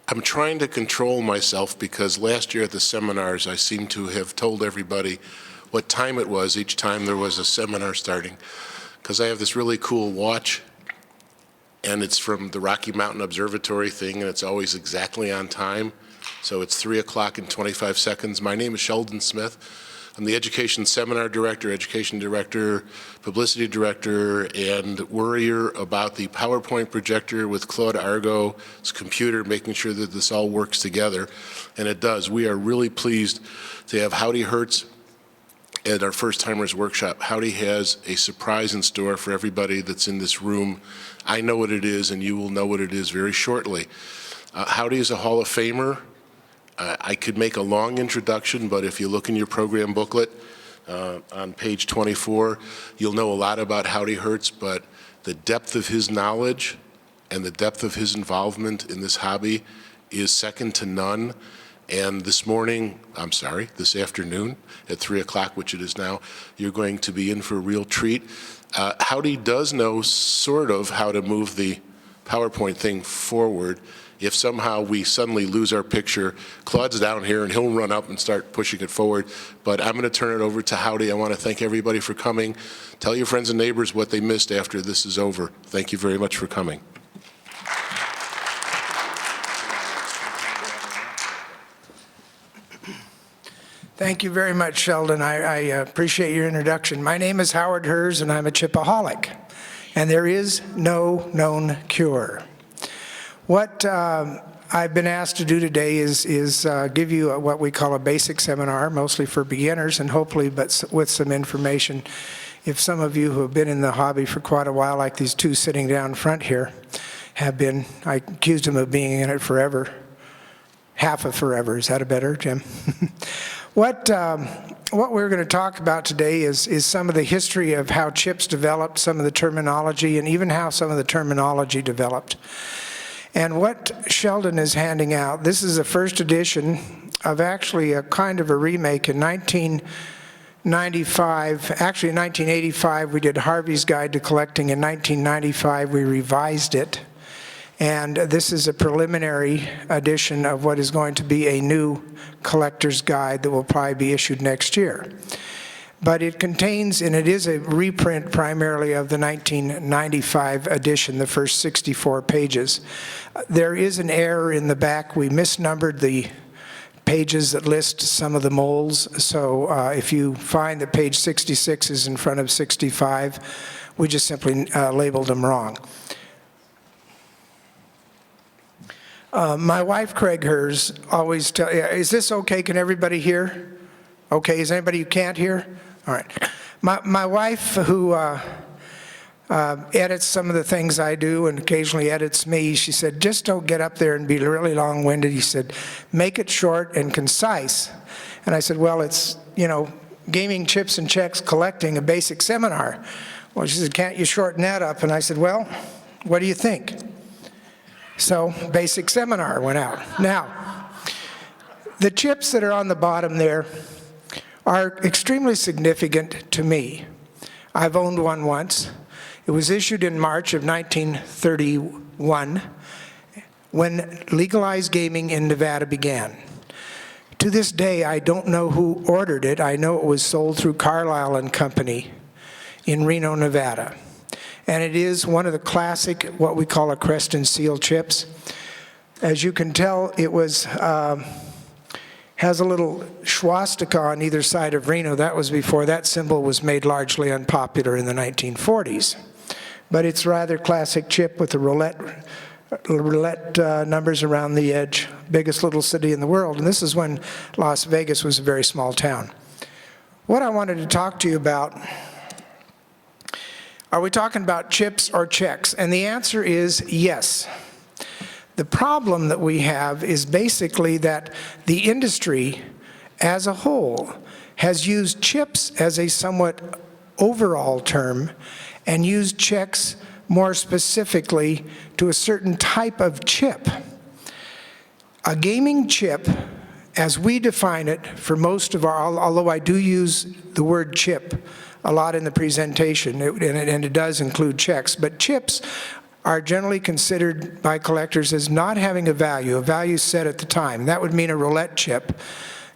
I'm trying to control myself because last year at the seminars, I seem to have told everybody what time it was each time there was a seminar starting. Because I have this really cool watch, and it's from the Rocky Mountain Observatory thing, and it's always exactly on time. So it's 3 o'clock and 25 seconds. My name is Sheldon Smith. I'm the Education Seminar Director, Education Director, Publicity Director, and worrier about the PowerPoint projector with Claude Argo's computer, making sure that this all works together. And it does. We are really pleased to have Howdy Herz at our First Timers Workshop. Howdy has a surprise in store for everybody that's in this room. I know what it is, and you will know what it is very shortly. Howdy is a Hall of Famer. I could make a long introduction, but if you look in your program booklet on page 24, you'll know a lot about Howdy Herz, but the depth of his knowledge and the depth of his involvement in this hobby is second to none. And this afternoon at 3 o'clock, which it is now, you're going to be in for a real treat. Howdy does know sort of how to move the PowerPoint thing forward. If somehow we suddenly lose our picture, Claude's down here and he'll run up and start pushing it forward. But I'm going to turn it over to Howdy. I want to thank everybody for coming. Tell your friends and neighbors what they missed after this is over. Thank you very much for coming. Thank you very much, Sheldon. I appreciate your introduction. My name is Howard Herz, and I'm a chipaholic. And there is no known cure. What I've been asked to do today is give you what we call a basic seminar, mostly for beginners, and hopefully but with some information. If some of you who have been in the hobby for quite a while, like these two sitting down front here, have been, I accused them of being in it forever. Half of forever. Is that a better, Jim? What we're going to talk about today is some of the history of how chips developed, some of the terminology, and even how some of the terminology developed. And what Sheldon is handing out, this is the first edition of actually a kind of a remake. In 1995, actually in 1985, we did Harvey's Guide to Collecting. In 1995, we revised it. And this is a preliminary edition of what is going to be a new collector's guide that will probably be issued next year. But it contains, and it is a reprint primarily of the 1995 edition, the first 64 pages. There is an error in the back. We misnumbered the pages that list some of the molds. So if you find that page 66 is in front of 65, we just simply labeled them wrong. My wife, Craig Herz, always tells, is this okay? Can everybody hear? Okay, is anybody who can't hear? All right. My wife, who edits some of the things I do and occasionally edits me, she said, just don't get up there and be really long-winded. He said, make it short and concise. And I said, well, it's, you know, gaming, chips, and checks, collecting, a basic seminar. Well, she said, can't you shorten that up? And I said, well, what do you think? So, basic seminar went out. Now, the chips that are on the bottom there are extremely significant to me. I've owned one once. It was issued in March of 1931 when legalized gaming in Nevada began. To this day, I don't know who ordered it. I know it was sold through Carlisle and Company in Reno, Nevada. And it is one of the classic, what we call a crest and seal chips. As you can tell, it was has a little swastika on either side of Reno. That was before that symbol was made largely unpopular in the 1940s. But it's a rather classic chip with the roulette numbers around the edge, biggest little city in the world. And this is when Las Vegas was a very small town. What I wanted to talk to you about, are we talking about chips or checks? And the answer is yes. The problem that we have is basically that the industry as a whole has used chips as a somewhat overall term and used checks more specifically to a certain type of chip. A gaming chip, as we define it for most of our, although I do use the word chip a lot in the presentation, and it does include checks, but chips are generally considered by collectors as not having a value set at the time. That would mean a roulette chip.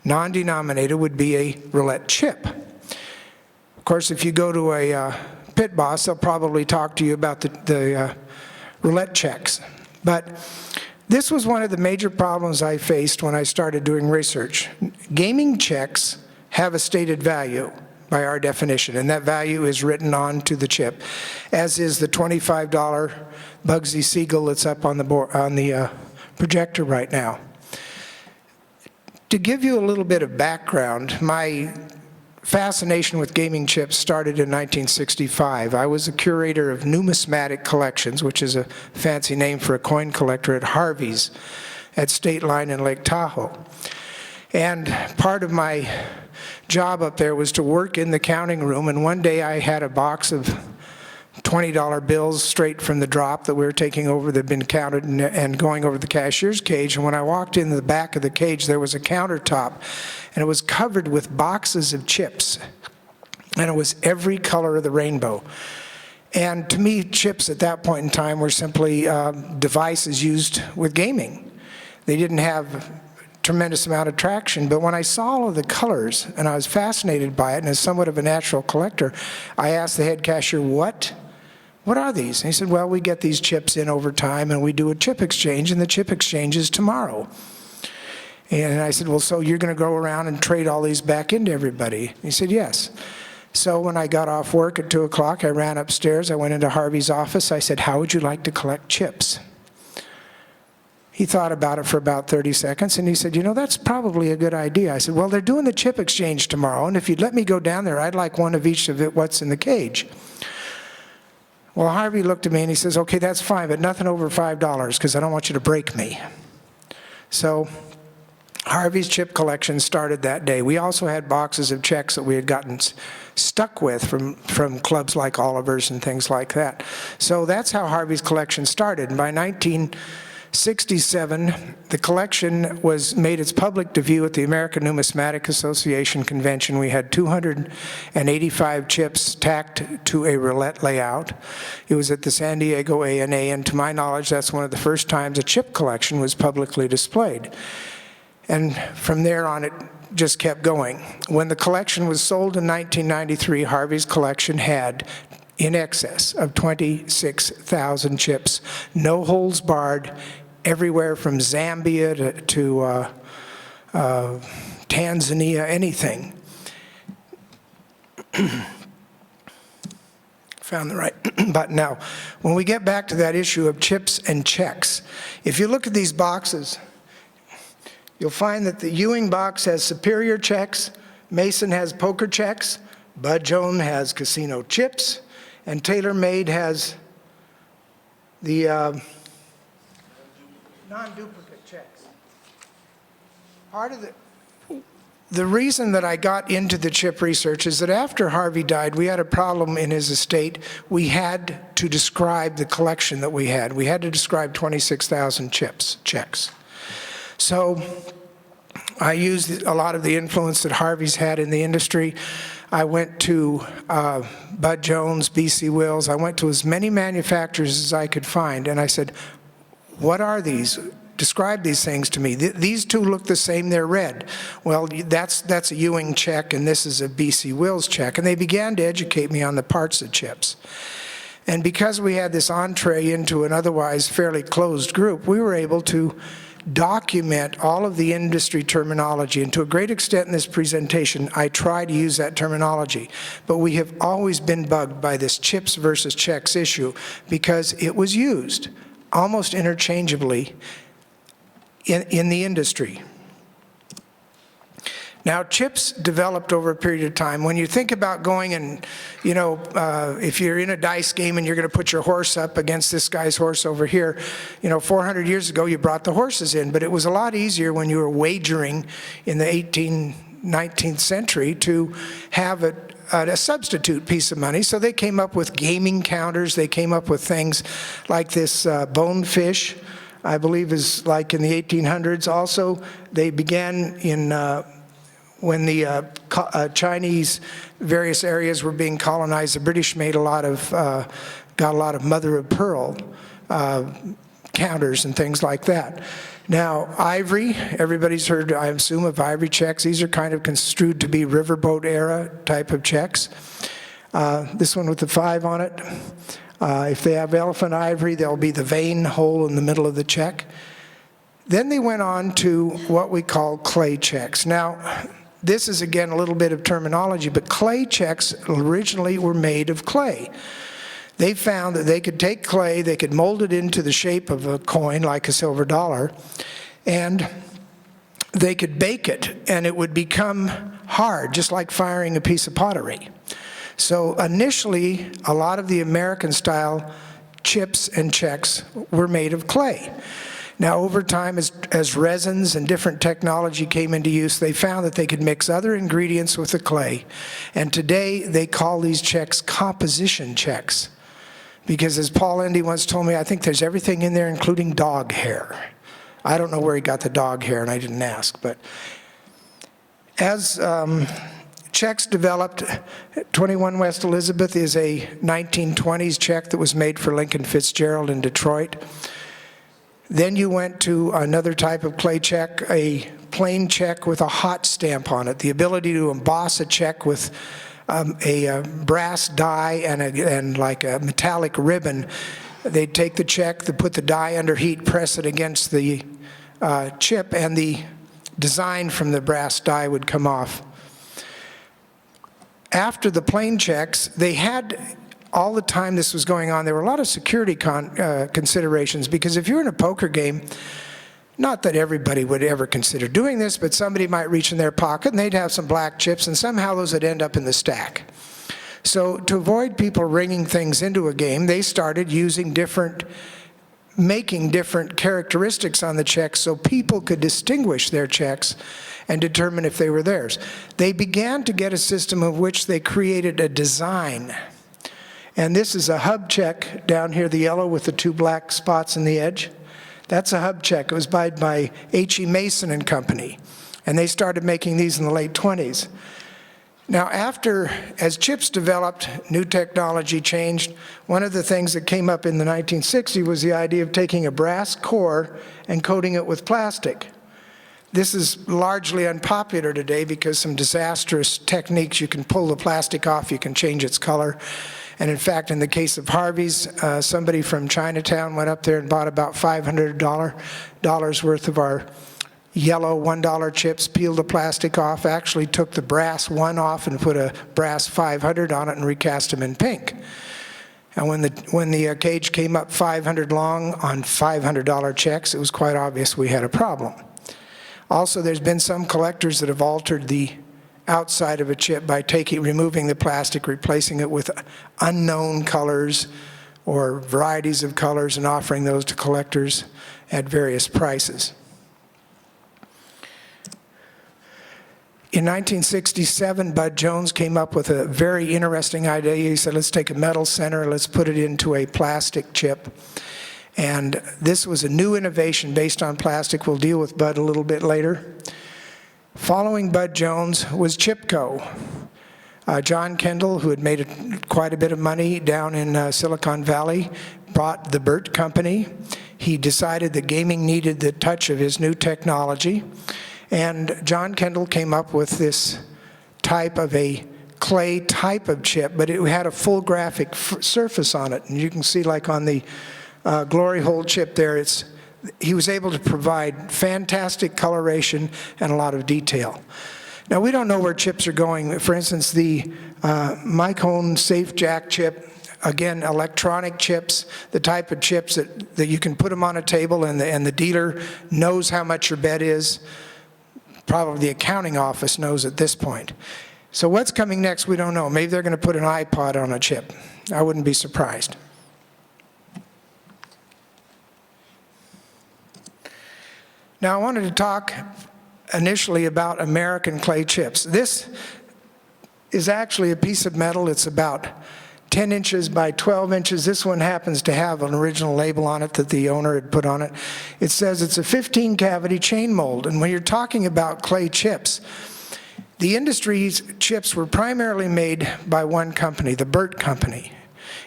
Non-denominated would be a roulette chip. Of course, if you go to a pit boss, they'll probably talk to you about the roulette checks. But this was one of the major problems I faced when I started doing research. Gaming checks have a stated value by our definition, and that value is written onto the chip, as is the $25 Bugsy Siegel that's up on the projector right now. To give you a little bit of background, my fascination with gaming chips started in 1965. I was a curator of numismatic collections, which is a fancy name for a coin collector at Harvey's at State Line in Lake Tahoe. And part of my job up there was to work in the counting room, and one day I had a box of $20 bills straight from the drop that we were taking over that had been counted and going over the cashier's cage. And when I walked into the back of the cage, there was a countertop, and it was covered with boxes of chips. And it was every color of the rainbow. And to me, chips at that point in time were simply devices used with gaming. They didn't have tremendous amount of traction, but when I saw all of the colors and I was fascinated by it, and as somewhat of a natural collector, I asked the head cashier, what are these? And he said, well, we get these chips in over time and we do a chip exchange, and the chip exchange is tomorrow. And I said, well, so you're going to go around and trade all these back into everybody? And he said, yes. So when I got off work at 2 o'clock, I ran upstairs, I went into Harvey's office, I said, how would you like to collect chips? He thought about it for about 30 seconds, and he said, you know, that's probably a good idea. I said, well, they're doing the chip exchange tomorrow, and if you'd let me go down there, I'd like one of each of it, what's in the cage. Well, Harvey looked at me and he says, okay, that's fine, but nothing over $5 because I don't want you to break me. So Harvey's chip collection started that day. We also had boxes of checks that we had gotten stuck with from clubs like Oliver's and things like that. So that's how Harvey's collection started. And by 1967, the collection made its public debut at the American Numismatic Association Convention. We had 285 chips tacked to a roulette layout. It was at the San Diego ANA, and to my knowledge, that's one of the first times a chip collection was publicly displayed. And from there on, it just kept going. When the collection was sold in 1993, Harvey's collection had in excess of 26,000 chips, no holds barred, everywhere from Zambia to Tanzania, anything. Found the right button. Now, when we get back to that issue of chips and checks, if you look at these boxes, you'll find that the Ewing box has Superior checks, Mason has poker checks, Bud Jones has casino chips, and TaylorMade has the non-duplicate checks. Part of the reason that I got into the chip research is that after Harvey died, we had a problem in his estate. We had to describe the collection that we had. We had to describe 26,000 checks. So I used a lot of the influence that Harvey's had in the industry. I went to Bud Jones, BC Wills. I went to as many manufacturers as I could find, and I said, what are these? Describe these things to me. These two look the same, they're red. Well, that's a Ewing check, and this is a BC Wills check. And they began to educate me on the parts of chips. And because we had this entree into an otherwise fairly closed group, we were able to document all of the industry terminology, and to a great extent in this presentation I try to use that terminology, but we have always been bugged by this chips versus checks issue because it was used almost interchangeably in the industry. Now, chips developed over a period of time. When you think about going and, you know, if you're in a dice game and you're going to put your horse up against this guy's horse over here, you know, 400 years ago you brought the horses in, but it was a lot easier when you were wagering in the 19th century to have a substitute piece of money. So they came up with gaming counters. They came up with things like this bonefish, I believe is like in the 1800s. Also, they began in when the Chinese various areas were being colonized, the British made got a lot of mother of pearl counters and things like that. Now, ivory, everybody's heard, I assume, of ivory checks. These are kind of construed to be riverboat era type of checks. This one with the 5 on it. If they have elephant ivory, there'll be the vein hole in the middle of the check. Then they went on to what we call clay checks. Now, this is again a little bit of terminology, but clay checks originally were made of clay. They found that they could take clay, they could mold it into the shape of a coin, like a silver dollar, and they could bake it, and it would become hard, just like firing a piece of pottery. So initially, a lot of the American-style chips and checks were made of clay. Now, over time, as resins and different technology came into use, they found that they could mix other ingredients with the clay. And today, they call these checks composition checks. Because as Paul Endy once told me, I think there's everything in there, including dog hair. I don't know where he got the dog hair, and I didn't ask. But as checks developed, 21 West Elizabeth is a 1920s check that was made for Lincoln Fitzgerald in Detroit. Then you went to another type of clay check, a plain check with a hot stamp on it, the ability to emboss a check with a brass die and like a metallic ribbon. They'd take the check, they'd put the die under heat, press it against the chip, and the design from the brass die would come off. After the plain checks, they had, all the time this was going on, there were a lot of security considerations, because if you're in a poker game, not that everybody would ever consider doing this, but somebody might reach in their pocket and they'd have some black chips, and somehow those would end up in the stack. So to avoid people ringing things into a game, they started making different characteristics on the checks so people could distinguish their checks and determine if they were theirs. They began to get a system of which they created a design. And this is a hub check down here, the yellow with the 2 black spots in the edge. That's a hub check. It was made by H.E. Mason and Company, and they started making these in the late 20s. Now, as chips developed, new technology changed. One of the things that came up in the 1960s was the idea of taking a brass core and coating it with plastic. This is largely unpopular today because some disastrous techniques, you can pull the plastic off, you can change its color. And in fact, in the case of Harvey's, somebody from Chinatown went up there and bought about $500 worth of our yellow $1 chips, peeled the plastic off, actually took the brass 1 off and put a brass 500 on it and recast them in pink. And when the cage came up 500 long on $500 checks, it was quite obvious we had a problem. Also, there's been some collectors that have altered the outside of a chip by removing the plastic, replacing it with unknown colors or varieties of colors, and offering those to collectors at various prices. In 1967, Bud Jones came up with a very interesting idea. He said, let's take a metal center, let's put it into a plastic chip. And this was a new innovation based on plastic. We'll deal with Bud a little bit later. Following Bud Jones was Chipco. John Kendall, who had made quite a bit of money down in Silicon Valley, bought the Burt Company. He decided that gaming needed the touch of his new technology. And John Kendall came up with this type of a clay type of chip, but it had a full graphic surface on it. And you can see, like on the glory hole chip there, he was able to provide fantastic coloration and a lot of detail. Now, we don't know where chips are going. For instance, the Micone Safe Jack chip, again, electronic chips, the type of chips that you can put them on a table and the dealer knows how much your bet is. Probably the accounting office knows at this point. So what's coming next, we don't know. Maybe they're going to put an iPod on a chip. I wouldn't be surprised. Now, I wanted to talk initially about American clay chips. This is actually a piece of metal. It's about 10 inches by 12 inches. This one happens to have an original label on it that the owner had put on it. It says it's a 15-cavity chain mold. And when you're talking about clay chips, the industry's chips were primarily made by one company, the Burt Company.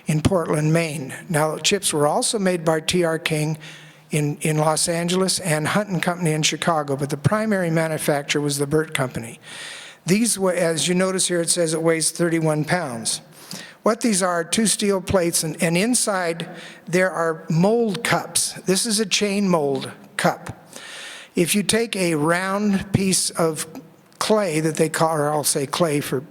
in Portland, Maine. Now, chips were also made by T.R. King in Los Angeles and Hunt & Company in Chicago, but the primary manufacturer was the Burt Company. These, as you notice here, it says it weighs 31 pounds. What these are 2 steel plates, and inside there are mold cups. This is a chain mold cup. If you take a round piece of clay that they call, or I'll say clay for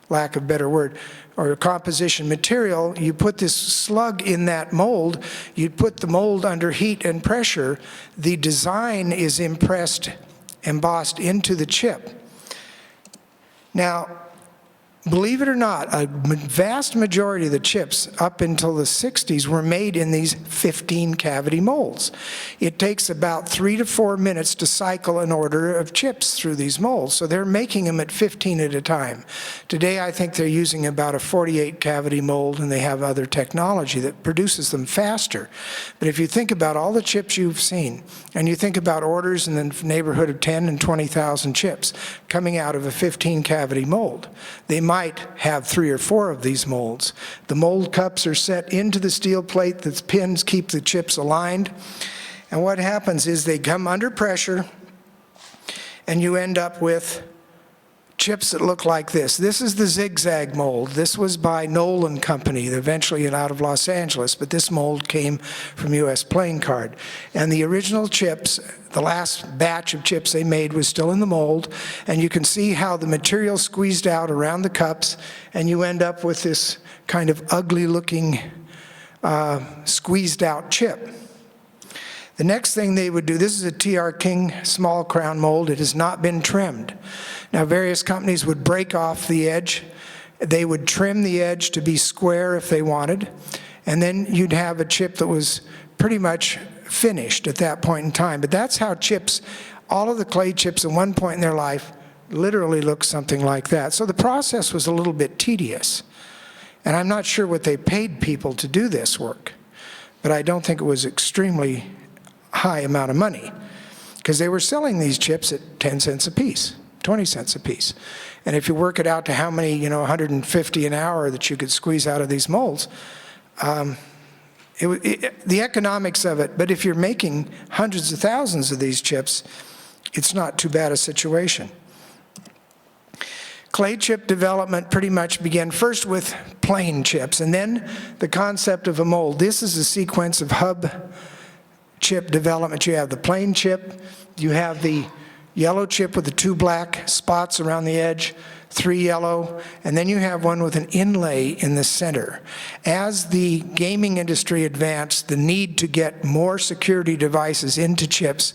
lack of a better word, or composition material, you put this slug in that mold, you put the mold under heat and pressure, the design is embossed into the chip. Now, believe it or not, a vast majority of the chips up until the 60s were made in these 15-cavity molds. It takes about 3 to 4 minutes to cycle an order of chips through these molds, so they're making them at 15 at a time. Today, I think they're using about a 48-cavity mold, and they have other technology that produces them faster. But if you think about all the chips you've seen, and you think about orders in the neighborhood of 10 and 20,000 chips coming out of a 15-cavity mold, they might have 3 or 4 of these molds. The mold cups are set into the steel plate. The pins keep the chips aligned. And what happens is they come under pressure, and you end up with chips that look like this. This is the zigzag mold. This was by Nolan Company, eventually out of Los Angeles, but this mold came from U.S. Plain Card. And the original chips, the last batch of chips they made was still in the mold, and you can see how the material squeezed out around the cups, and you end up with this kind of ugly-looking squeezed out chip. The next thing they would do, this is a T.R. King small crown mold. It has not been trimmed. Now, various companies would break off the edge. They would trim the edge to be square if they wanted, and then you'd have a chip that was pretty much finished at that point in time. But that's how chips, all of the clay chips at one point in their life, literally look something like that. So the process was a little bit tedious. And I'm not sure what they paid people to do this work, but I don't think it was extremely high amount of money, because they were selling these chips at 10 cents a piece, 20 cents a piece. And if you work it out to how many, 150 an hour that you could squeeze out of these molds, the economics of it, but if you're making hundreds of thousands of these chips, it's not too bad a situation. Clay chip development pretty much began first with plain chips, and then the concept of a mold. This is a sequence of hub chip development. You have the plain chip, you have the yellow chip with the 2 black spots around the edge, 3 yellow, and then you have one with an inlay in the center. As the gaming industry advanced, the need to get more security devices into chips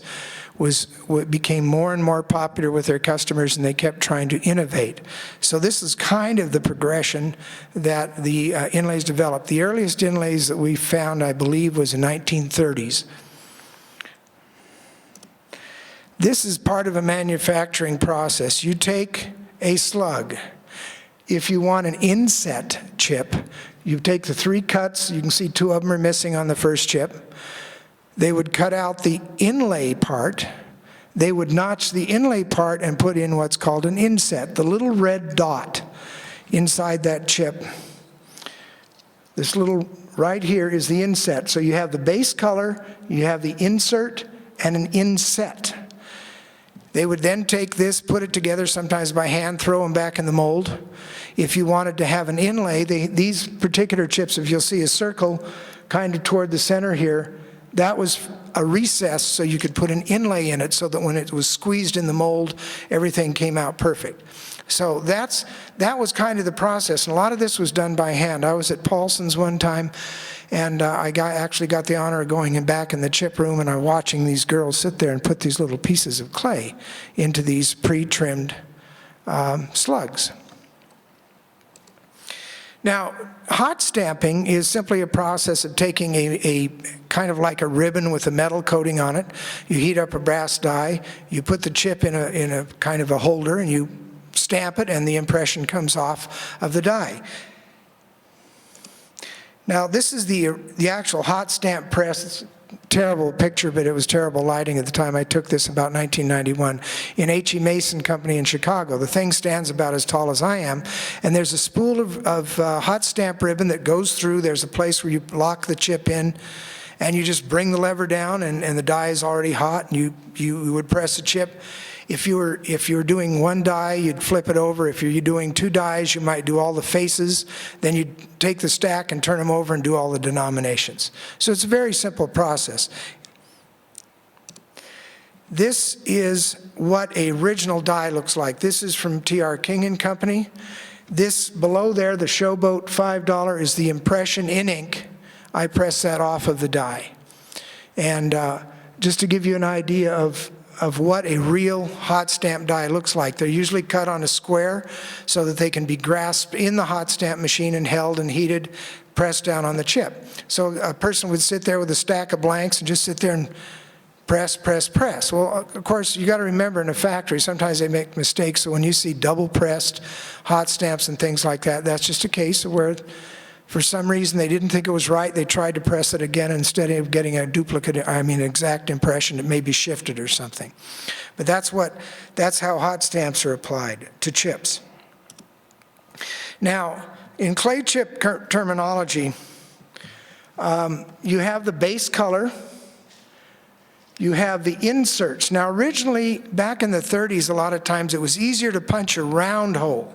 became more and more popular with their customers, and they kept trying to innovate. So this is kind of the progression that the inlays developed. The earliest inlays that we found, I believe, was in 1930s. This is part of a manufacturing process. You take a slug. If you want an inset chip, you take the 3 cuts. You can see 2 of them are missing on the first chip. They would cut out the inlay part. They would notch the inlay part and put in what's called an inset, the little red dot inside that chip. This little right here is the inset. So you have the base color, you have the insert, and an inset. They would then take this, put it together, sometimes by hand, throw them back in the mold. If you wanted to have an inlay, these particular chips, if you'll see a circle kind of toward the center here, that was a recess so you could put an inlay in it so that when it was squeezed in the mold, everything came out perfect. So that was kind of the process. And a lot of this was done by hand. I was at Paulson's one time, and I actually got the honor of going back in the chip room, and I'm watching these girls sit there and put these little pieces of clay into these pre-trimmed slugs. Now, hot stamping is simply a process of taking a kind of like a ribbon with a metal coating on it. You heat up a brass die, you put the chip in a kind of a holder, and you stamp it, and the impression comes off of the die. Now, this is the actual hot stamp press. It's terrible picture, but it was terrible lighting at the time. I took this about 1991 in H.E. Mason Company in Chicago. The thing stands about as tall as I am, and there's a spool of hot stamp ribbon that goes through. There's a place where you lock the chip in, and you just bring the lever down, and the die is already hot, and you would press the chip. If you were doing one die, you'd flip it over. If you're doing two dies, you might do all the faces. Then you'd take the stack and turn them over and do all the denominations. So it's a very simple process. This is what a original die looks like. This is from T.R. King and Company. This below there, the Showboat $5, is the impression in ink. I press that off of the die. And just to give you an idea of what a real hot stamp die looks like. They're usually cut on a square so that they can be grasped in the hot stamp machine and held and heated, pressed down on the chip. So a person would sit there with a stack of blanks and just sit there and press, press, press. Well, of course, you got to remember in a factory, sometimes they make mistakes. So when you see double pressed hot stamps and things like that, that's just a case of where for some reason they didn't think it was right. They tried to press it again. Instead of getting a duplicate, exact impression, it may be shifted or something. But that's how hot stamps are applied to chips. Now, in clay chip terminology, you have the base color, you have the inserts. Now, originally, back in the 30s, a lot of times it was easier to punch a round hole.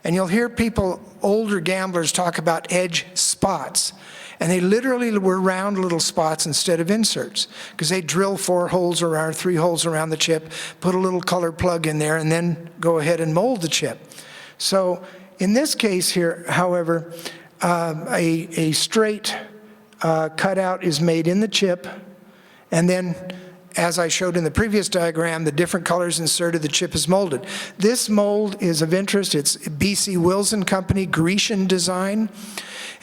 And you'll hear people, older gamblers, talk about edge spots. And they literally were round little spots instead of inserts, because they drill 3 holes around the chip, put a little color plug in there, and then go ahead and mold the chip. So in this case here, however, a straight cutout is made in the chip, and then, as I showed in the previous diagram, the different colors inserted, the chip is molded. This mold is of interest. It's B.C. Wills and Company, Grecian design,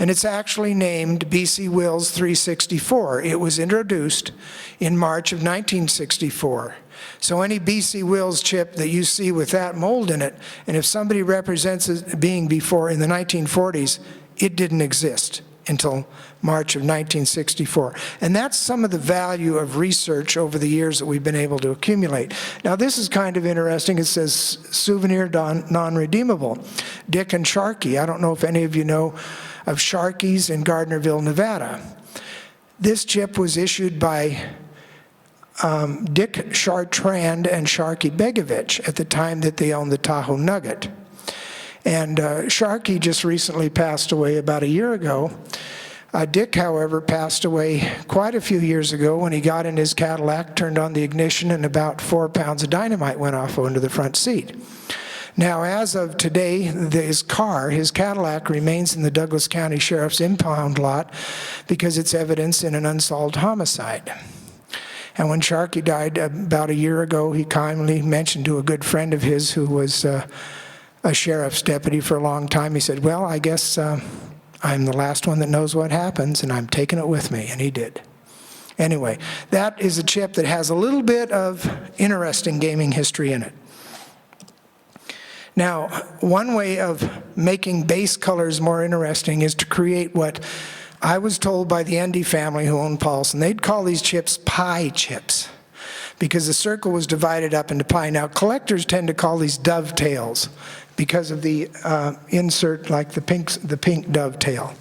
and it's actually named B.C. Wills 364. It was introduced in March of 1964. So any B.C. Wills chip that you see with that mold in it, and if somebody represents it being before in the 1940s, it didn't exist until March of 1964. And that's some of the value of research over the years that we've been able to accumulate. Now this is kind of interesting. It says souvenir non-redeemable. Dick and Sharkey. I don't know if any of you know of Sharkey's in Gardnerville, Nevada. This chip was issued by Dick Chartrand and Sharkey Begovich at the time that they owned the Tahoe Nugget. And Sharkey just recently passed away about a year ago. Dick, however, passed away quite a few years ago when he got in his Cadillac, turned on the ignition, and about 4 pounds of dynamite went off onto the front seat. Now, as of today, his Cadillac, remains in the Douglas County Sheriff's impound lot because it's evidence in an unsolved homicide. And when Sharkey died about a year ago, he kindly mentioned to a good friend of his who was a sheriff's deputy for a long time, he said, well, I guess I'm the last one that knows what happens, and I'm taking it with me, and he did. Anyway, that is a chip that has a little bit of interesting gaming history in it. Now, one way of making base colors more interesting is to create what I was told by the Endy family who owned Paulson. They'd call these chips pie chips, because the circle was divided up into pie. Now, collectors tend to call these dovetails because of the insert, like the pink dovetail.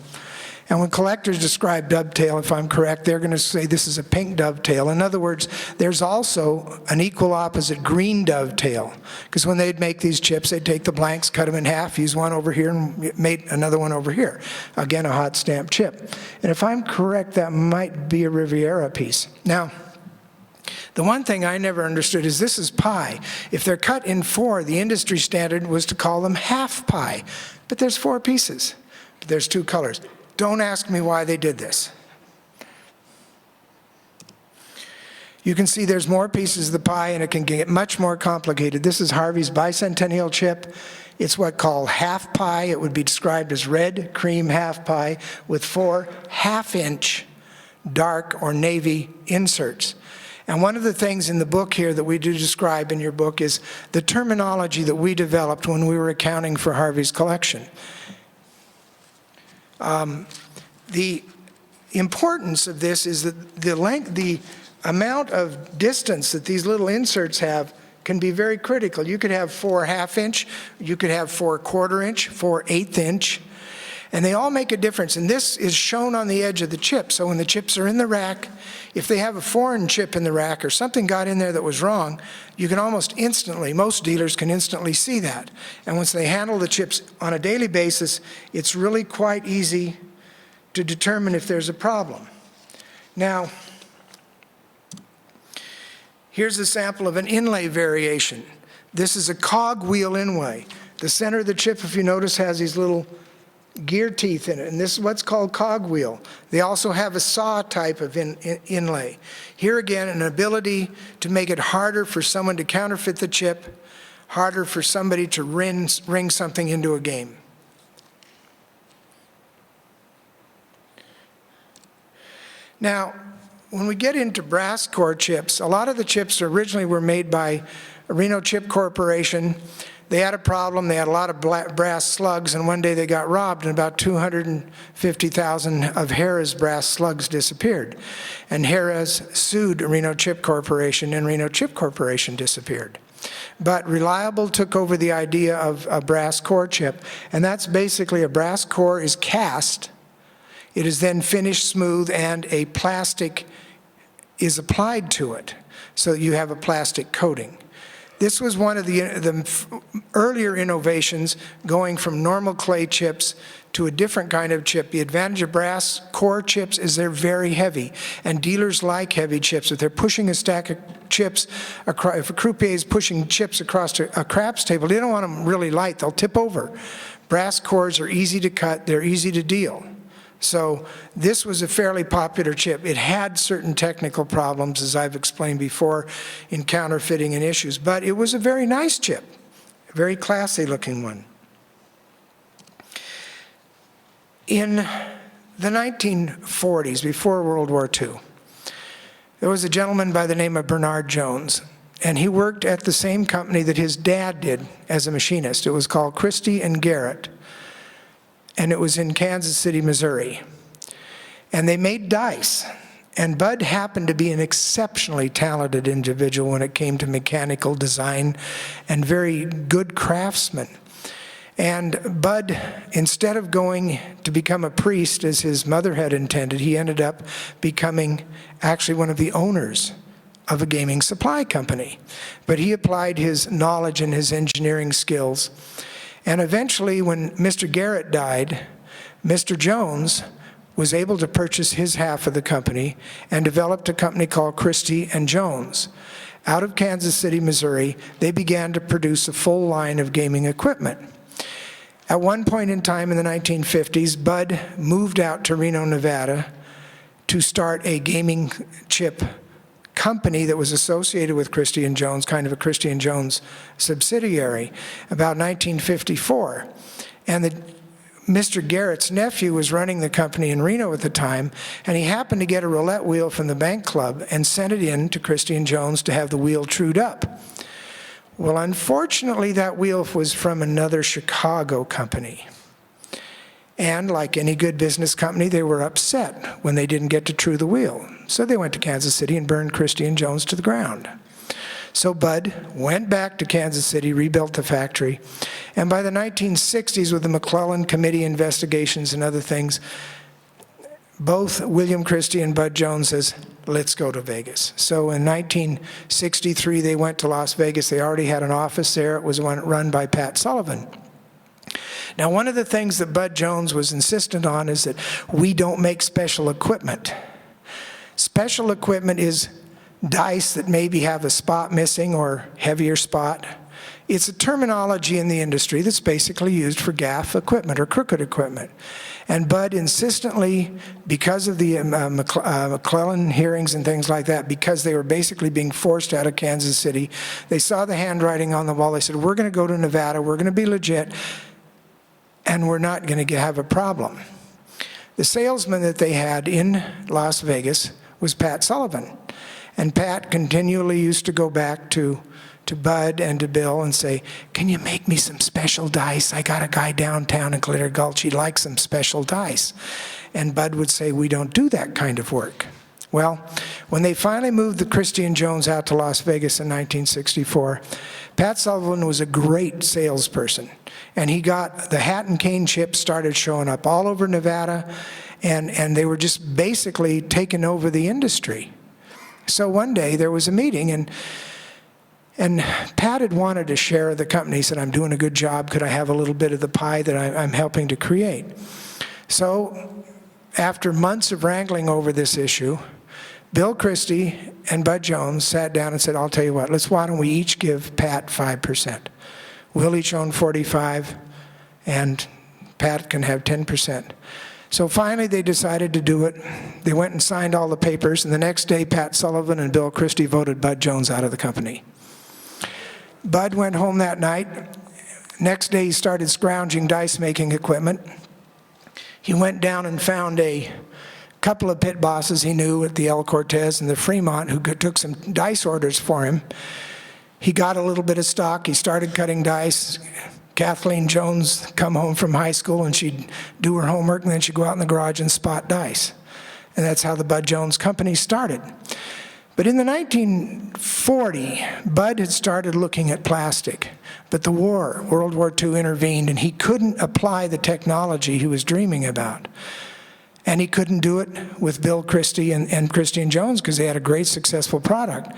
And when collectors describe dovetail, if I'm correct, they're going to say this is a pink dovetail. In other words, there's also an equal opposite green dovetail, because when they'd make these chips, they'd take the blanks, cut them in half, use one over here, and made another one over here. Again, a hot stamp chip. And if I'm correct, that might be a Riviera piece. Now, the one thing I never understood is this is pie. If they're cut in 4, the industry standard was to call them half pie. But there's 4 pieces. But there's 2 colors. Don't ask me why they did this. You can see there's more pieces of the pie, and it can get much more complicated. This is Harvey's bicentennial chip. It's what called half pie. It would be described as red cream half pie with 4 half-inch dark or navy inserts. And one of the things in the book here that we do describe in your book is the terminology that we developed when we were accounting for Harvey's collection. The importance of this is that the amount of distance that these little inserts have can be very critical. You could have 4 1/2 inch, you could have 4 1/4 inch, 4 1/8 inch, and they all make a difference. And this is shown on the edge of the chip. So when the chips are in the rack, if they have a foreign chip in the rack or something got in there that was wrong, you can almost instantly, most dealers can instantly see that. And once they handle the chips on a daily basis, it's really quite easy to determine if there's a problem. Now, here's a sample of an inlay variation. This is a cog wheel inlay. The center of the chip, if you notice, has these little gear teeth in it, and this is what's called cog wheel. They also have a saw type of inlay. Here again, an ability to make it harder for someone to counterfeit the chip, harder for somebody to ring something into a game. Now, when we get into brass core chips, a lot of the chips originally were made by Reno Chip Corporation. They had a problem. They had a lot of brass slugs, and one day they got robbed, and about 250,000 of Herz brass slugs disappeared. And Herz sued Reno Chip Corporation, and Reno Chip Corporation disappeared. But Reliable took over the idea of a brass core chip, and that's basically a brass core is cast. It is then finished smooth, and a plastic is applied to it, so that you have a plastic coating. This was one of the earlier innovations, going from normal clay chips to a different kind of chip. The advantage of brass core chips is they're very heavy, and dealers like heavy chips. If they're pushing a stack of chips, if a croupier is pushing chips across a craps table, they don't want them really light, they'll tip over. Brass cores are easy to cut, they're easy to deal. So this was a fairly popular chip. It had certain technical problems, as I've explained before, in counterfeiting and issues, but it was a very nice chip, a very classy looking one. In the 1940s, before World War II, there was a gentleman by the name of Bernard Jones, and he worked at the same company that his dad did as a machinist. It was called Christie and Garrett, and it was in Kansas City, Missouri. And they made dice. And Bud happened to be an exceptionally talented individual when it came to mechanical design and very good craftsman. And Bud, instead of going to become a priest as his mother had intended, he ended up becoming actually one of the owners of a gaming supply company. But he applied his knowledge and his engineering skills. And eventually, when Mr. Garrett died, Mr. Jones was able to purchase his half of the company and developed a company called Christie and Jones. Out of Kansas City, Missouri, they began to produce a full line of gaming equipment. At one point in time in the 1950s, Bud moved out to Reno, Nevada to start a gaming chip company that was associated with Christie and Jones, kind of a Christie and Jones subsidiary, about 1954. And Mr. Garrett's nephew was running the company in Reno at the time, and he happened to get a roulette wheel from the bank club and sent it in to Christie and Jones to have the wheel trued up. Well, unfortunately, that wheel was from another Chicago company. And like any good business company, they were upset when they didn't get to true the wheel. So they went to Kansas City and burned Christie and Jones to the ground. So Bud went back to Kansas City, rebuilt the factory, and by the 1960s, with the McClellan Committee investigations and other things, both William Christie and Bud Jones says, let's go to Vegas. So in 1963, they went to Las Vegas. They already had an office there. It was one run by Pat Sullivan. Now, one of the things that Bud Jones was insistent on is that we don't make special equipment. Special equipment is dice that maybe have a spot missing or heavier spot. It's a terminology in the industry that's basically used for gaff equipment or crooked equipment. And Bud insistently, because of the McClellan hearings and things like that, because they were basically being forced out of Kansas City, they saw the handwriting on the wall. They said, we're going to go to Nevada, we're going to be legit, and we're not going to have a problem. The salesman that they had in Las Vegas was Pat Sullivan. And Pat continually used to go back to to Bud and to Bill and say, can you make me some special dice? I got a guy downtown in Glitter Gulch, he'd like some special dice. And Bud would say, we don't do that kind of work. Well, when they finally moved the Christie and Jones out to Las Vegas in 1964, Pat Sullivan was a great salesperson. And he got the hat and cane chips started showing up all over Nevada, and they were just basically taking over the industry. So one day there was a meeting, and Pat had wanted to share the company. He said, I'm doing a good job. Could I have a little bit of the pie that I'm helping to create? So after months of wrangling over this issue, Bill Christie and Bud Jones sat down and said, I'll tell you what, why don't we each give Pat 5%? We'll each own 45, and Pat can have 10%. So finally they decided to do it. They went and signed all the papers, and the next day Pat Sullivan and Bill Christie voted Bud Jones out of the company. Bud went home that night. Next day he started scrounging dice-making equipment. He went down and found a couple of pit bosses he knew at the El Cortez and the Fremont who took some dice orders for him. He got a little bit of stock. He started cutting dice. Kathleen Jones come home from high school and she'd do her homework, and then she'd go out in the garage and spot dice. And that's how the Bud Jones Company started. But in the 1940, Bud had started looking at plastic. But the war, World War II, intervened, and he couldn't apply the technology he was dreaming about. And he couldn't do it with Bill Christie and Christie and Jones because they had a great successful product.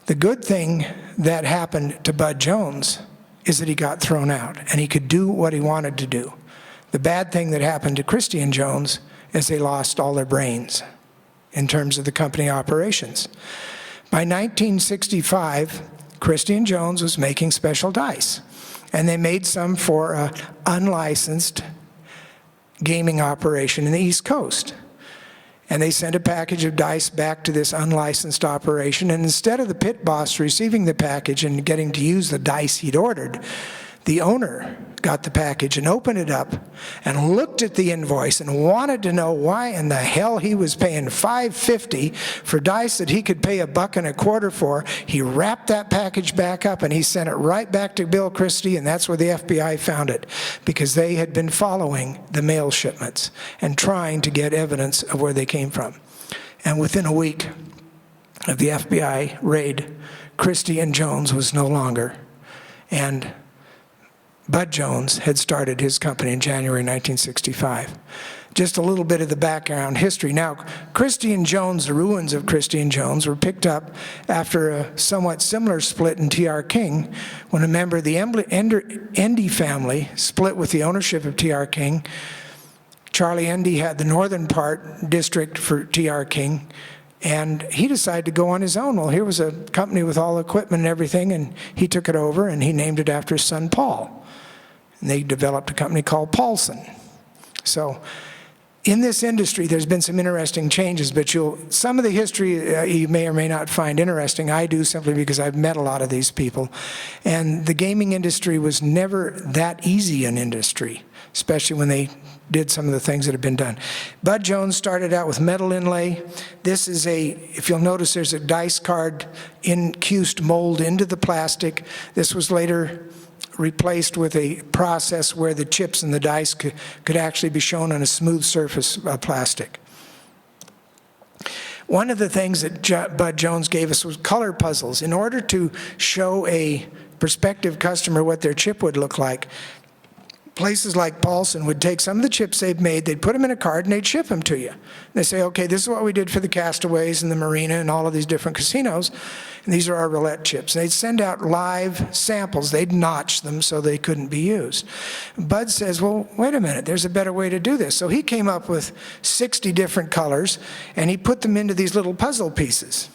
The good thing that happened to Bud Jones is that he got thrown out and he could do what he wanted to do. The bad thing that happened to Christie and Jones is they lost all their brains in terms of the company operations. By 1965, Christie and Jones was making special dice, and they made some for an unlicensed gaming operation in the East Coast. And they sent a package of dice back to this unlicensed operation, and instead of the pit boss receiving the package and getting to use the dice he'd ordered, the owner got the package and opened it up and looked at the invoice and wanted to know why in the hell he was paying $5.50 for dice that he could pay $1.25 for. He wrapped that package back up and he sent it right back to Bill Christie, and that's where the FBI found it, because they had been following the mail shipments and trying to get evidence of where they came from. And within a week of the FBI raid, Christie and Jones was no longer, and Bud Jones had started his company in January 1965. Just a little bit of the background history. Now, Christie and Jones, the ruins of Christie and Jones, were picked up after a somewhat similar split in T.R. King, when a member of the Endy family split with the ownership of T.R. King. Charlie Endy had the northern part district for T.R. King, and he decided to go on his own. Well, here was a company with all the equipment and everything, and he took it over and he named it after his son Paul. And they developed a company called Paulson. So in this industry, there's been some interesting changes, but some of the history you may or may not find interesting. I do, simply because I've met a lot of these people. And the gaming industry was never that easy an industry, especially when they did some of the things that have been done. Bud Jones started out with metal inlay. This is if you'll notice, there's a dice card incused mold into the plastic. This was later replaced with a process where the chips and the dice could actually be shown on a smooth surface of plastic. One of the things that Bud Jones gave us was color puzzles. In order to show a prospective customer what their chip would look like, places like Paulson would take some of the chips they've made, they'd put them in a card, and they'd ship them to you. They say, okay, this is what we did for the Castaways and the Marina and all of these different casinos, and these are our roulette chips. And they'd send out live samples. They'd notch them so they couldn't be used. Bud says, well, wait a minute, there's a better way to do this. So he came up with 60 different colors, and he put them into these little puzzle pieces.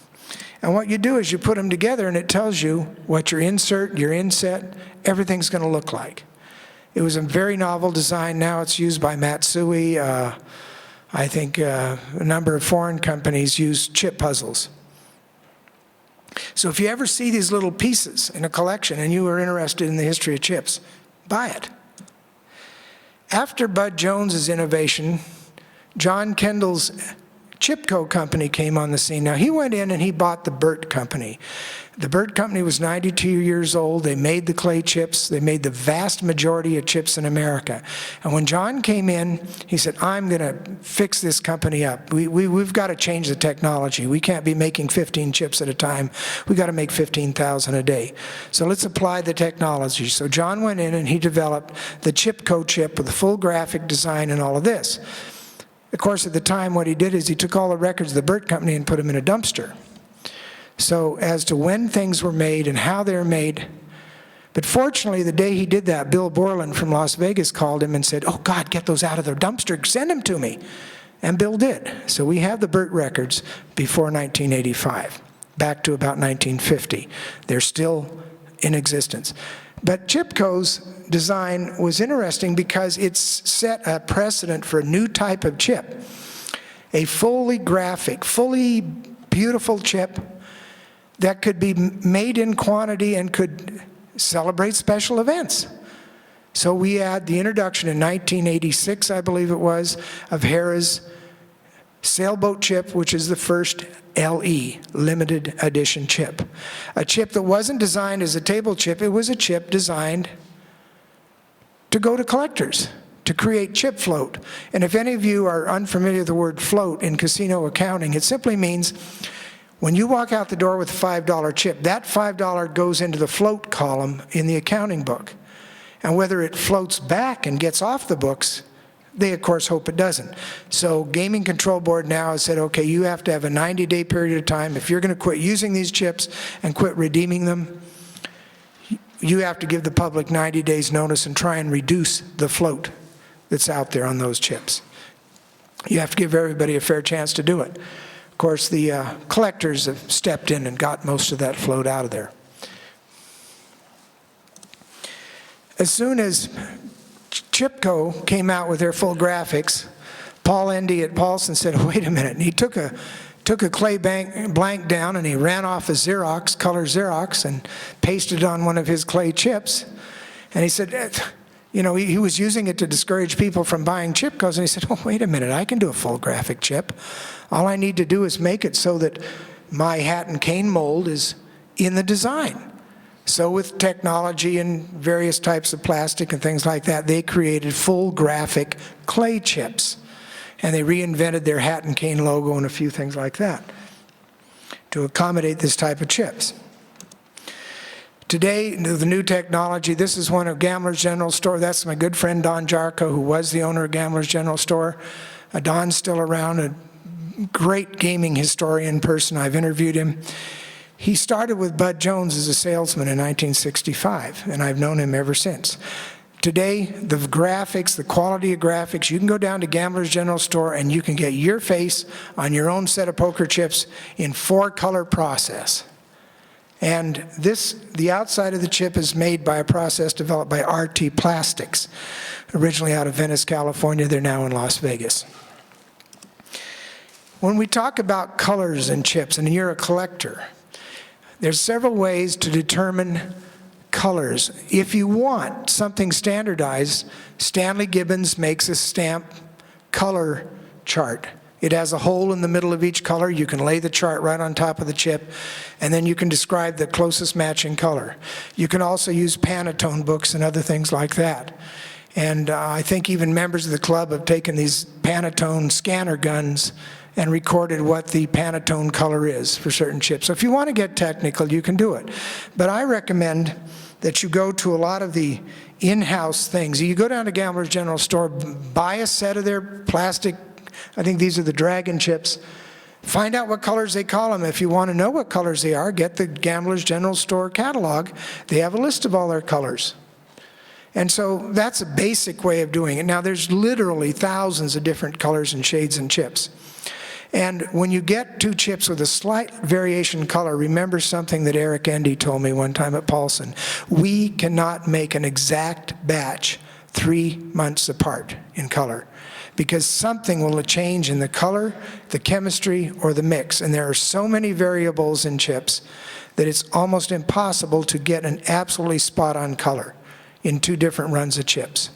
And what you do is you put them together, and it tells you what your insert, your inset, everything's going to look like. It was a very novel design. Now it's used by Matsui. I think a number of foreign companies use chip puzzles. So if you ever see these little pieces in a collection and you are interested in the history of chips, buy it. After Bud Jones's innovation, John Kendall's Chipco company came on the scene. Now, he went in and he bought the Burt company. The Burt company was 92 years old. They made the clay chips. They made the vast majority of chips in America. And when John came in, he said, I'm going to fix this company up. We've got to change the technology. We can't be making 15 chips at a time. We've got to make 15,000 a day. So let's apply the technology. So John went in and he developed the Chipco chip with the full graphic design and all of this. Of course, at the time, what he did is he took all the records of the Burt company and put them in a dumpster. So as to when things were made and how they were made, but fortunately, the day he did that, Bill Borland from Las Vegas called him and said, oh God, get those out of the dumpster, send them to me. And Bill did. So we have the Burt records before 1985, back to about 1950. They're still in existence. But Chipco's design was interesting because it's set a precedent for a new type of chip, a fully graphic, fully beautiful chip that could be made in quantity and could celebrate special events. So we had the introduction in 1986, I believe it was, of Hera's sailboat chip, which is the first LE, limited edition chip. A chip that wasn't designed as a table chip, it was a chip designed to go to collectors, to create chip float. And if any of you are unfamiliar with the word float in casino accounting, it simply means when you walk out the door with a $5 chip, that $5 goes into the float column in the accounting book. And whether it floats back and gets off the books, they of course hope it doesn't. So Gaming Control Board now has said, okay, you have to have a 90-day period of time. If you're going to quit using these chips and quit redeeming them, you have to give the public 90 days notice and try and reduce the float that's out there on those chips. You have to give everybody a fair chance to do it. Of course, the collectors have stepped in and got most of that float out of there. As soon as Chipco came out with their full graphics, Paul Endy at Paulson said, wait a minute. And he took a clay blank down and he ran off a Xerox, color Xerox, and pasted it on one of his clay chips. And he said, you know, he was using it to discourage people from buying Chipcos. And he said, oh, wait a minute, I can do a full graphic chip. All I need to do is make it so that my hat and cane mold is in the design. So with technology and various types of plastic and things like that, they created full graphic clay chips. And they reinvented their hat and cane logo and a few things like that to accommodate this type of chips. Today, the new technology, this is one of Gambler's General Store. That's my good friend Don Jarko, who was the owner of Gambler's General Store. Don's still around, a great gaming historian person. I've interviewed him. He started with Bud Jones as a salesman in 1965, and I've known him ever since. Today, the graphics, the quality of graphics, you can go down to Gambler's General Store and you can get your face on your own set of poker chips in 4-color process. And this, the outside of the chip is made by a process developed by RT Plastics, originally out of Venice, California. They're now in Las Vegas. When we talk about colors and chips, and you're a collector, there's several ways to determine colors. If you want something standardized, Stanley Gibbons makes a stamp color chart. It has a hole in the middle of each color. You can lay the chart right on top of the chip, and then you can describe the closest matching color. You can also use Pantone books and other things like that. And I think even members of the club have taken these Pantone scanner guns and recorded what the Pantone color is for certain chips. So if you want to get technical, you can do it. But I recommend that you go to a lot of the in-house things. You go down to Gambler's General Store, buy a set of their plastic, I think these are the Dragon chips. Find out what colors they call them. If you want to know what colors they are, get the Gambler's General Store catalog. They have a list of all their colors. And so that's a basic way of doing it. Now there's literally thousands of different colors and shades and chips. And when you get two chips with a slight variation in color, remember something that Eric Endy told me one time at Paulson. We cannot make an exact batch 3 months apart in color, because something will change in the color, the chemistry, or the mix. And there are so many variables in chips that it's almost impossible to get an absolutely spot-on color in 2 different runs of chips.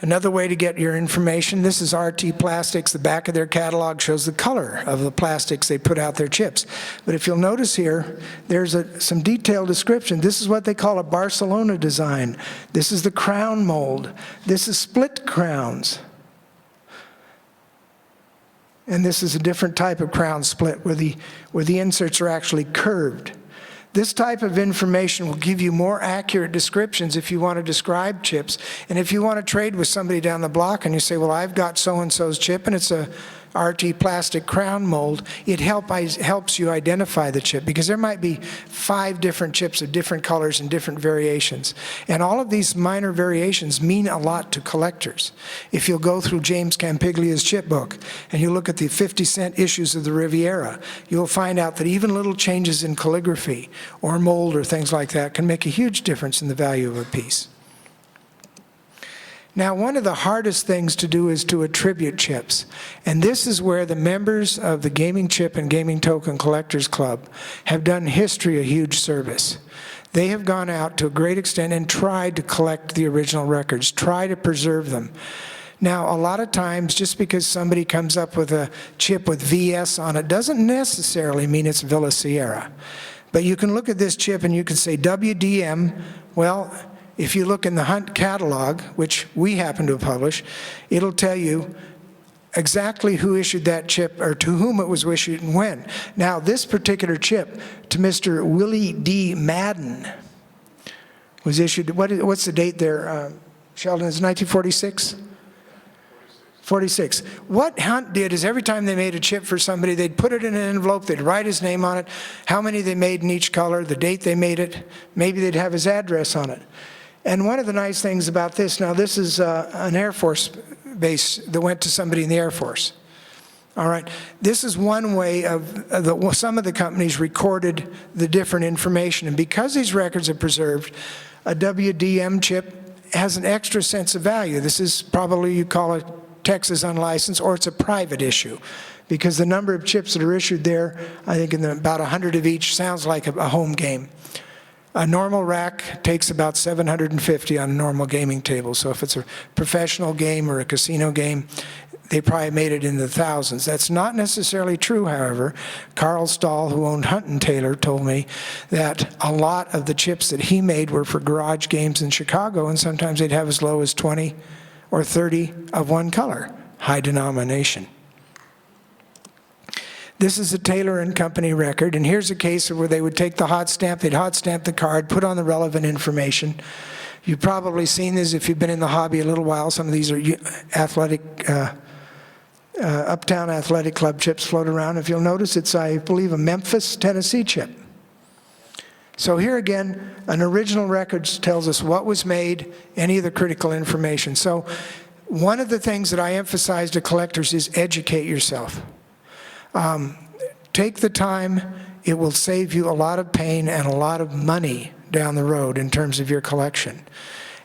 Another way to get your information, this is RT Plastics. The back of their catalog shows the color of the plastics they put out their chips. But if you'll notice here, there's some detailed description. This is what they call a Barcelona design. This is the crown mold. This is split crowns. And this is a different type of crown split where the inserts are actually curved. This type of information will give you more accurate descriptions if you want to describe chips. And if you want to trade with somebody down the block and you say, well, I've got so-and-so's chip and it's a RT plastic crown mold, it helps you identify the chip, because there might be 5 different chips of different colors and different variations. And all of these minor variations mean a lot to collectors. If you'll go through James Campiglia's chipbook and you look at the 50-cent issues of the Riviera, you'll find out that even little changes in calligraphy or mold or things like that can make a huge difference in the value of a piece. Now, one of the hardest things to do is to attribute chips. And this is where the members of the Gaming Chip and Gaming Token Collectors Club have done history a huge service. They have gone out to a great extent and tried to collect the original records, try to preserve them. Now, a lot of times, just because somebody comes up with a chip with VS on it doesn't necessarily mean it's Villa Sierra. But you can look at this chip and you can say WDM, well, if you look in the Hunt catalog, which we happen to publish, it'll tell you exactly who issued that chip or to whom it was issued and when. Now, this particular chip to Mr. Willie D. Madden was issued, what's the date there, Sheldon? Is it 1946? 46. What Hunt did is every time they made a chip for somebody, they'd put it in an envelope, they'd write his name on it, how many they made in each color, the date they made it, maybe they'd have his address on it. And one of the nice things about this, now this is an Air Force base that went to somebody in the Air Force. All right, this is one way of some of the companies recorded the different information. And because these records are preserved, a WDM chip has an extra sense of value. This is probably, you call it Texas unlicensed, or it's a private issue, because the number of chips that are issued there, I think about 100 of each, sounds like a home game. A normal rack takes about 750 on a normal gaming table. So if it's a professional game or a casino game, they probably made it in the thousands. That's not necessarily true, however. Carl Stahl, who owned Hunt & Taylor, told me that a lot of the chips that he made were for garage games in Chicago, and sometimes they'd have as low as 20 or 30 of one color, high denomination. This is a Taylor & Company record, and here's a case where they would take the hot stamp, they'd hot stamp the card, put on the relevant information. You've probably seen this if you've been in the hobby a little while. Some of these are Uptown Athletic Club chips float around. If you'll notice, it's, I believe, a Memphis, Tennessee chip. So here again, an original record tells us what was made, any of the critical information. So one of the things that I emphasize to collectors is educate yourself. Take the time. It will save you a lot of pain and a lot of money down the road in terms of your collection.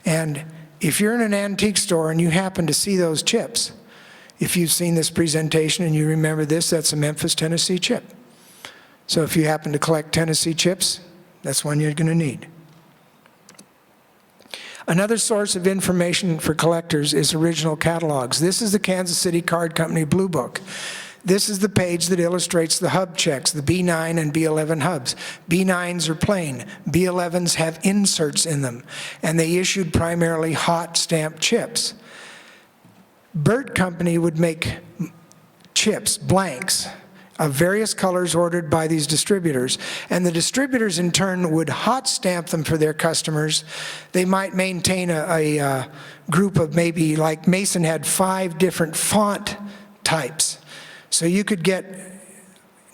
And if you're in an antique store and you happen to see those chips, if you've seen this presentation and you remember this, that's a Memphis, Tennessee chip. So if you happen to collect Tennessee chips, that's one you're going to need. Another source of information for collectors is original catalogs. This is the Kansas City Card Company Blue Book. This is the page that illustrates the hub checks, the B9 and B11 hubs. B9s are plain. B11s have inserts in them, and they issued primarily hot stamped chips. Burt Company would make chips, blanks, of various colors ordered by these distributors, and the distributors in turn would hot stamp them for their customers. They might maintain a group of maybe, like Mason had 5 different font types. So you could get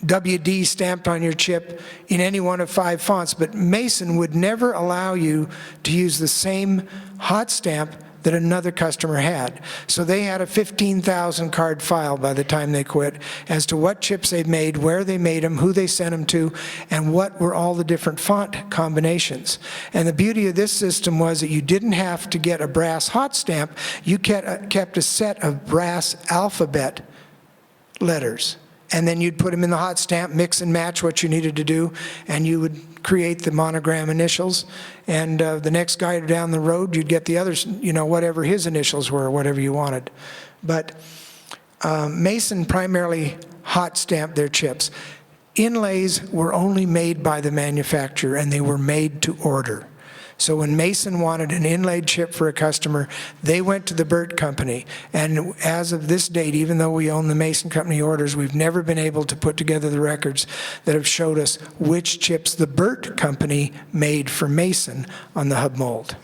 WD stamped on your chip in any one of 5 fonts, but Mason would never allow you to use the same hot stamp that another customer had. So they had a 15,000 card file by the time they quit as to what chips they made, where they made them, who they sent them to, and what were all the different font combinations. And the beauty of this system was that you didn't have to get a brass hot stamp. You kept a set of brass alphabet letters. and then you'd put them in the hot stamp, mix and match what you needed to do, and you would create the monogram initials, and the next guy down the road, you'd get the others, you know, whatever his initials were, whatever you wanted. But Mason primarily hot stamped their chips. Inlays were only made by the manufacturer, and they were made to order. So when Mason wanted an inlaid chip for a customer, they went to the Burt Company. And as of this date, even though we own the Mason Company orders, we've never been able to put together the records that have showed us which chips the Burt Company made for Mason on the hub mold.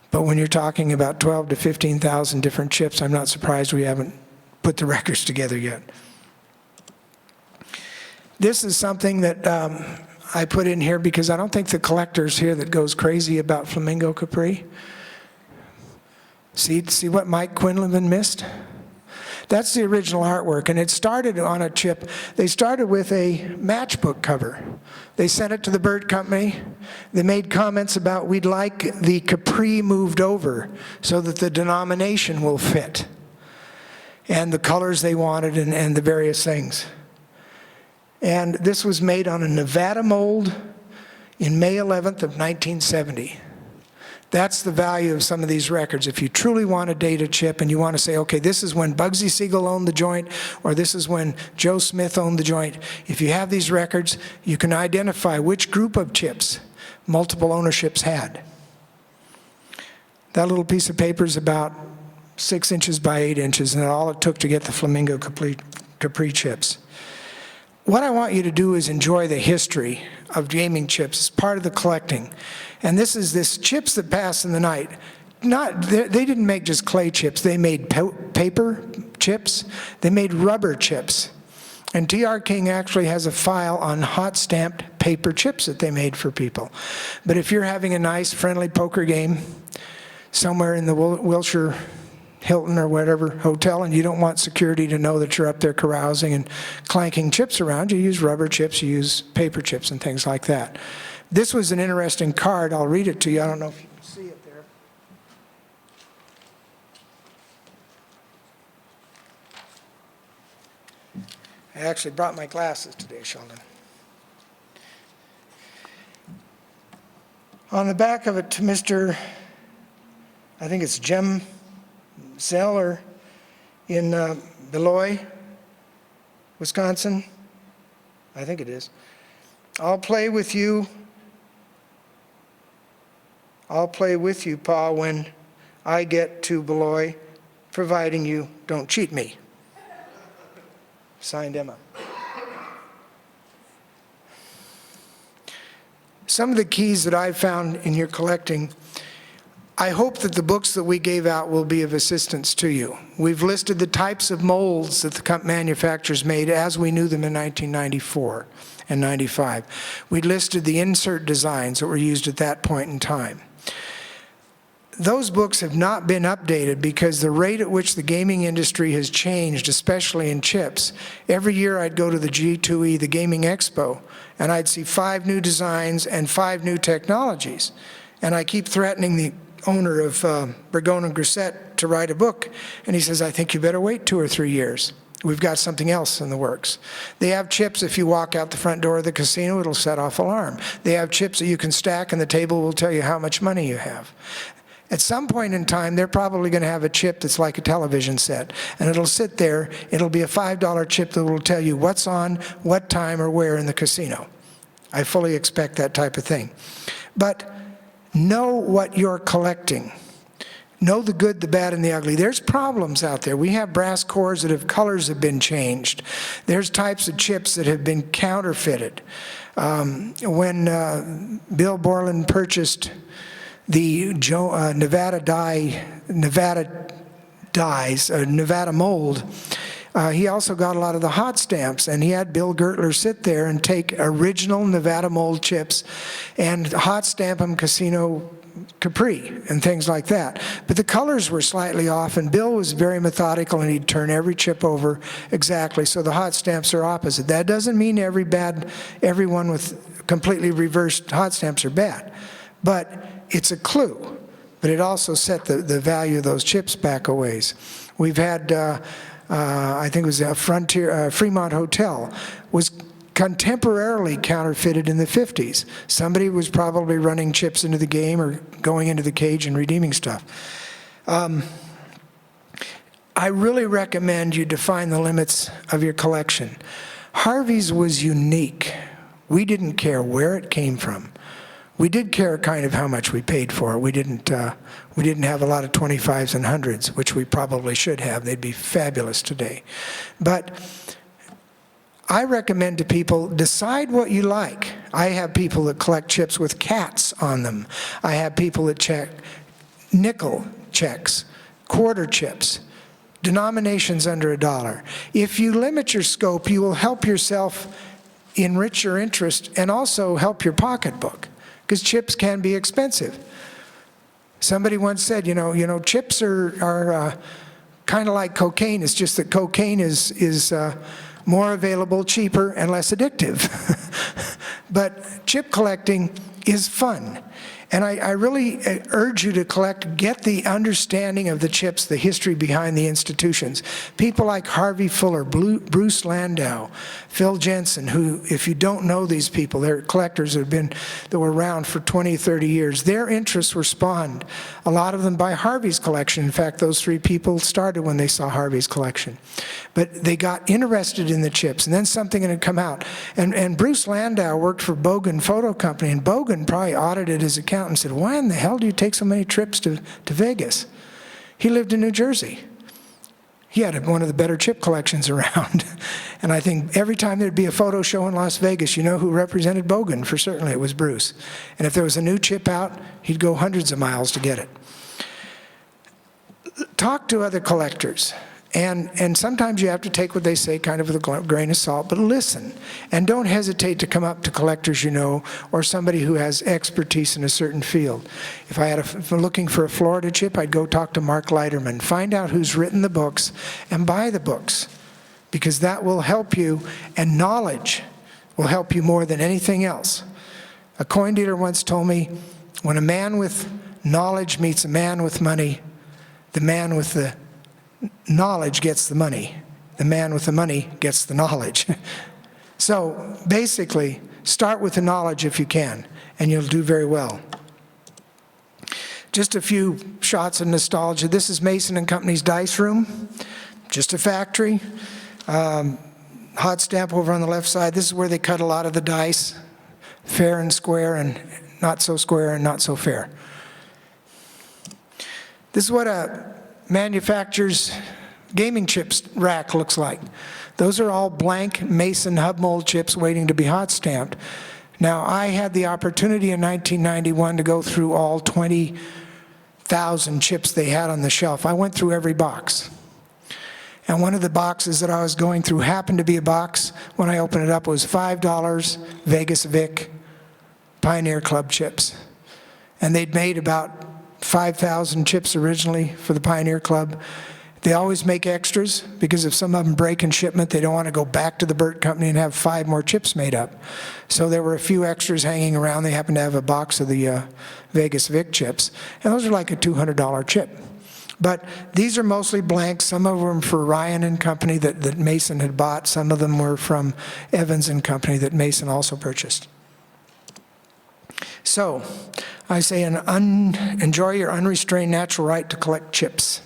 But when you're talking about 12 to 15,000 different chips, I'm not surprised we haven't put the records together yet. This is something that I put in here because I don't think the collector's here that goes crazy about Flamingo Capri. See what Mike Quinlivan missed? That's the original artwork, and it started on a chip. They started with a matchbook cover. They sent it to the Burt Company. They made comments about, we'd like the Capri moved over so that the denomination will fit, and the colors they wanted, and the various things. And this was made on a Nevada mold in May 11th of 1970. That's the value of some of these records. If you truly want a data chip and you want to say, okay, this is when Bugsy Siegel owned the joint, or this is when Joe Smith owned the joint, if you have these records, you can identify which group of chips multiple ownerships had. That little piece of paper is about 6 inches by 8 inches, and that's all it took to get the Flamingo Capri chips. What I want you to do is enjoy the history of gaming chips. It's part of the collecting. And this is this chips that pass in the night. They didn't make just clay chips. They made paper chips. They made rubber chips. And T.R. King actually has a file on hot stamped paper chips that they made for people. But if you're having a nice friendly poker game somewhere in the Wilshire Hilton or whatever hotel, and you don't want security to know that you're up there carousing and clanking chips around, you use rubber chips, you use paper chips and things like that. This was an interesting card. I'll read it to you. I don't know if you can see it there. I actually brought my glasses today, Sheldon. On the back of it to Mr., I think it's Jem Zeller in Beloit, Wisconsin. I think it is. I'll play with you, Pa, when I get to Beloit, providing you don't cheat me. Signed, Emma. Some of the keys that I've found in your collecting, I hope that the books that we gave out will be of assistance to you. We've listed the types of molds that the manufacturers made as we knew them in 1994 and 95. We listed the insert designs that were used at that point in time. Those books have not been updated because the rate at which the gaming industry has changed, especially in chips. Every year I'd go to the G2E, the Gaming Expo, and I'd see 5 new designs and 5 new technologies. And I keep threatening the owner of Burgon and Grisette to write a book, and he says, I think you better wait 2 or 3 years. We've got something else in the works. They have chips, if you walk out the front door of the casino, it'll set off alarm. They have chips that you can stack, and the table will tell you how much money you have. At some point in time, they're probably going to have a chip that's like a television set, and it'll sit there. It'll be a $5 chip that will tell you what's on, what time, or where in the casino. I fully expect that type of thing. But know what you're collecting. Know the good, the bad, and the ugly. There's problems out there. We have brass cores that colors have been changed. There's types of chips that have been counterfeited. When Bill Borland purchased the Nevada mold, he also got a lot of the hot stamps, and he had Bill Gertler sit there and take original Nevada mold chips and hot stamp them Casino Capri and things like that. But the colors were slightly off, and Bill was very methodical, and he'd turn every chip over exactly, so the hot stamps are opposite. That doesn't mean everyone with completely reversed hot stamps are bad, but it's a clue. But it also set the value of those chips back a ways. We've had I think it was a Fremont Hotel, was contemporarily counterfeited in the 50s. Somebody was probably running chips into the game or going into the cage and redeeming stuff. I really recommend you define the limits of your collection. Harvey's was unique. We didn't care where it came from. We did care kind of how much we paid for it. We didn't have a lot of 25s and 100s, which we probably should have. They'd be fabulous today. But I recommend to people, decide what you like. I have people that collect chips with cats on them. I have people that check nickel checks, quarter chips, denominations under $1. If you limit your scope, you will help yourself enrich your interest and also help your pocketbook, because chips can be expensive. Somebody once said, chips are kind of like cocaine. It's just that cocaine is more available, cheaper, and less addictive. But chip collecting is fun. And I really urge you to collect, get the understanding of the chips, the history behind the institutions. People like Harvey Fuller, Bruce Landau, Phil Jensen, who, if you don't know these people, they're collectors that were around for 20, 30 years. Their interests were spawned, a lot of them by Harvey's collection. In fact, those three people started when they saw Harvey's collection. But they got interested in the chips, and then something had come out. And Bruce Landau worked for Bogan Photo Company, and Bogan probably audited his account and said, why in the hell do you take so many trips to Vegas? He lived in New Jersey. He had one of the better chip collections around. And I think every time there'd be a photo show in Las Vegas, you know who represented Bogan? For certainly it was Bruce. And if there was a new chip out, he'd go hundreds of miles to get it. Talk to other collectors. And sometimes you have to take what they say kind of with a grain of salt, but listen. And don't hesitate to come up to collectors you know, or somebody who has expertise in a certain field. If I'm looking for a Florida chip, I'd go talk to Mark Leiterman. Find out who's written the books and buy the books, because that will help you, and knowledge will help you more than anything else. A coin dealer once told me, when a man with knowledge meets a man with money, the man with the knowledge gets the money. The man with the money gets the knowledge. So basically, start with the knowledge if you can, and you'll do very well. Just a few shots of nostalgia. This is Mason & Company's dice room, just a factory. Hot stamp over on the left side. This is where they cut a lot of the dice, fair and square, and not so square and not so fair. This is what a manufacturer's gaming chips rack looks like. Those are all blank Mason hub mold chips waiting to be hot stamped. Now, I had the opportunity in 1991 to go through all 20,000 chips they had on the shelf. I went through every box. And one of the boxes that I was going through happened to be a box, when I opened it up, it was $5 Vegas Vic Pioneer Club chips. And they'd made about 5,000 chips originally for the Pioneer Club. They always make extras, because if some of them break in shipment, they don't want to go back to the Burt Company and have 5 more chips made up. So there were a few extras hanging around. They happened to have a box of the Vegas Vic chips, and those are like a $200 chip. But these are mostly blank. Some of them for Ryan and Company that Mason had bought. Some of them were from Evans and Company that Mason also purchased. So I say enjoy your unrestrained natural right to collect chips.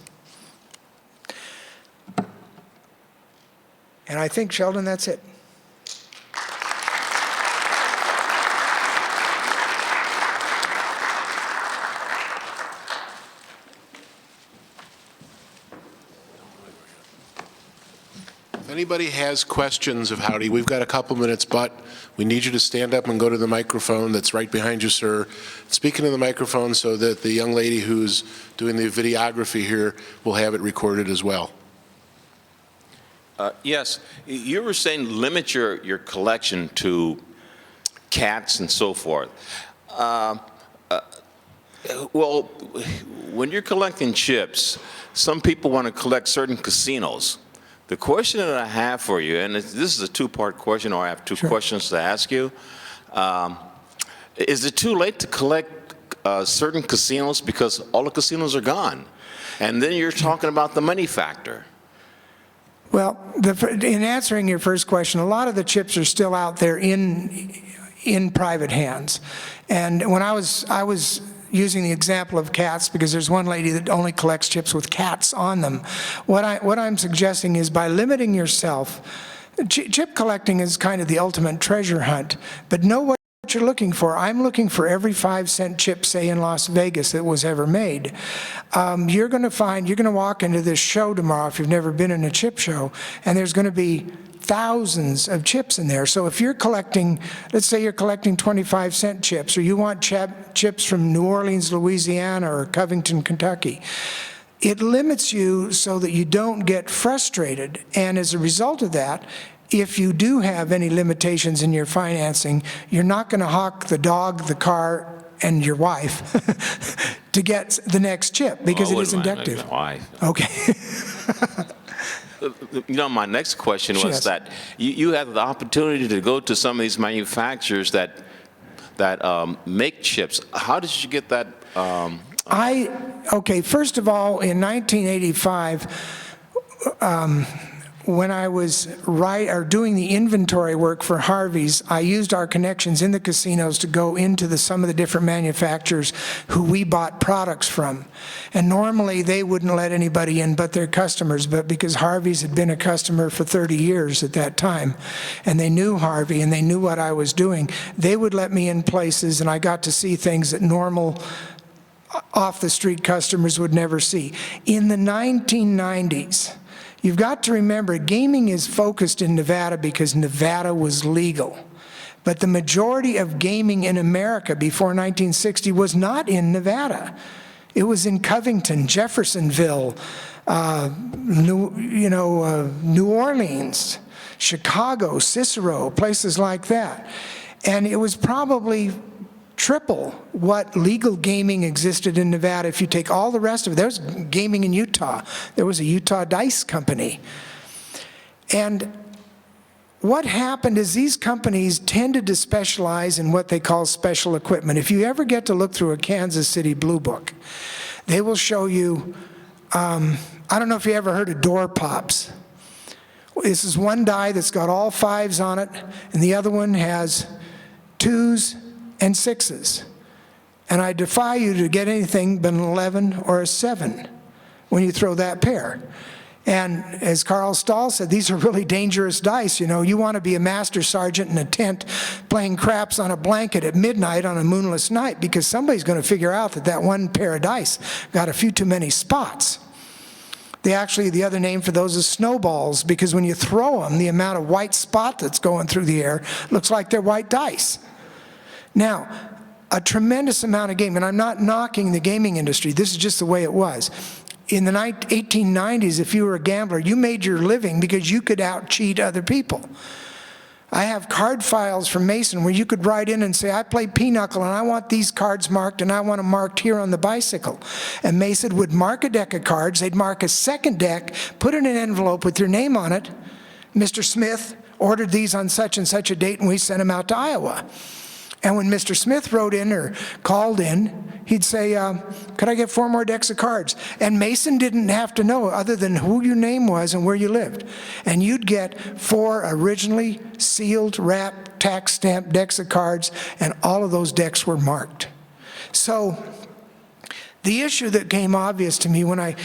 And I think, Sheldon, that's it. If anybody has questions of Howdy, we've got a couple minutes, but we need you to stand up and go to the microphone that's right behind you, sir. Speak into the microphone so that the young lady who's doing the videography here will have it recorded as well. Yes, you were saying limit your collection to cats and so forth. Well, when you're collecting chips, some people want to collect certain casinos. The question that I have for you, and this is a two-part question, or I have two questions to ask you. Is it too late to collect certain casinos because all the casinos are gone? And then you're talking about the money factor. Well, in answering your first question, a lot of the chips are still out there in private hands. And when I was using the example of cats, because there's one lady that only collects chips with cats on them, what I'm suggesting is by limiting yourself, chip collecting is kind of the ultimate treasure hunt, but know what you're looking for. I'm looking for every 5-cent chip, say in Las Vegas, that was ever made. You're going to walk into this show tomorrow if you've never been in a chip show, and there's going to be thousands of chips in there. So if you're collecting, let's say you're collecting 25-cent chips, or you want chips from New Orleans, Louisiana, or Covington, Kentucky, it limits you so that you don't get frustrated. And as a result of that, if you do have any limitations in your financing, you're not going to hawk the dog, the car, and your wife to get the next chip, because it is inductive. Okay. You know, my next question was that you have the opportunity to go to some of these manufacturers that make chips. How did you get that? Okay, first of all, in 1985, when I was doing the inventory work for Harvey's, I used our connections in the casinos to go into some of the different manufacturers who we bought products from. And normally they wouldn't let anybody in but their customers, but because Harvey's had been a customer for 30 years at that time, and they knew Harvey and they knew what I was doing, they would let me in places, and I got to see things that normal off-the-street customers would never see. In the 1990s, you've got to remember, gaming is focused in Nevada because Nevada was legal. But the majority of gaming in America before 1960 was not in Nevada. It was in Covington, Jeffersonville, New Orleans, Chicago, Cicero, places like that. And it was probably triple what legal gaming existed in Nevada. If you take all the rest of it, there's gaming in Utah. There was a Utah Dice Company. And what happened is these companies tended to specialize in what they call special equipment. If you ever get to look through a Kansas City Blue Book, they will show you, I don't know if you ever heard of door pops. This is one die that's got all 5s on it, and the other one has 2s and 6s. And I defy you to get anything but an 11 or a 7 when you throw that pair. And as Carl Stahl said, these are really dangerous dice. You know, you want to be a master sergeant in a tent playing craps on a blanket at midnight on a moonless night, because somebody's going to figure out that one pair of dice got a few too many spots. The other name for those is snowballs, because when you throw them, the amount of white spot that's going through the air looks like they're white dice. Now, a tremendous amount of gaming, and I'm not knocking the gaming industry, this is just the way it was. In the 1890s, if you were a gambler, you made your living because you could out-cheat other people. I have card files from Mason where you could write in and say, I play pinochle and I want these cards marked and I want them marked here on the bicycle. And Mason would mark a deck of cards, they'd mark a second deck, put it in an envelope with your name on it. Mr. Smith ordered these on such and such a date, and we sent them out to Iowa. And when Mr. Smith wrote in or called in, he'd say, could I get 4 more decks of cards? And Mason didn't have to know other than who your name was and where you lived. And you'd get 4 originally sealed, wrapped, tax stamped decks of cards, and all of those decks were marked. So the issue that came obvious to me when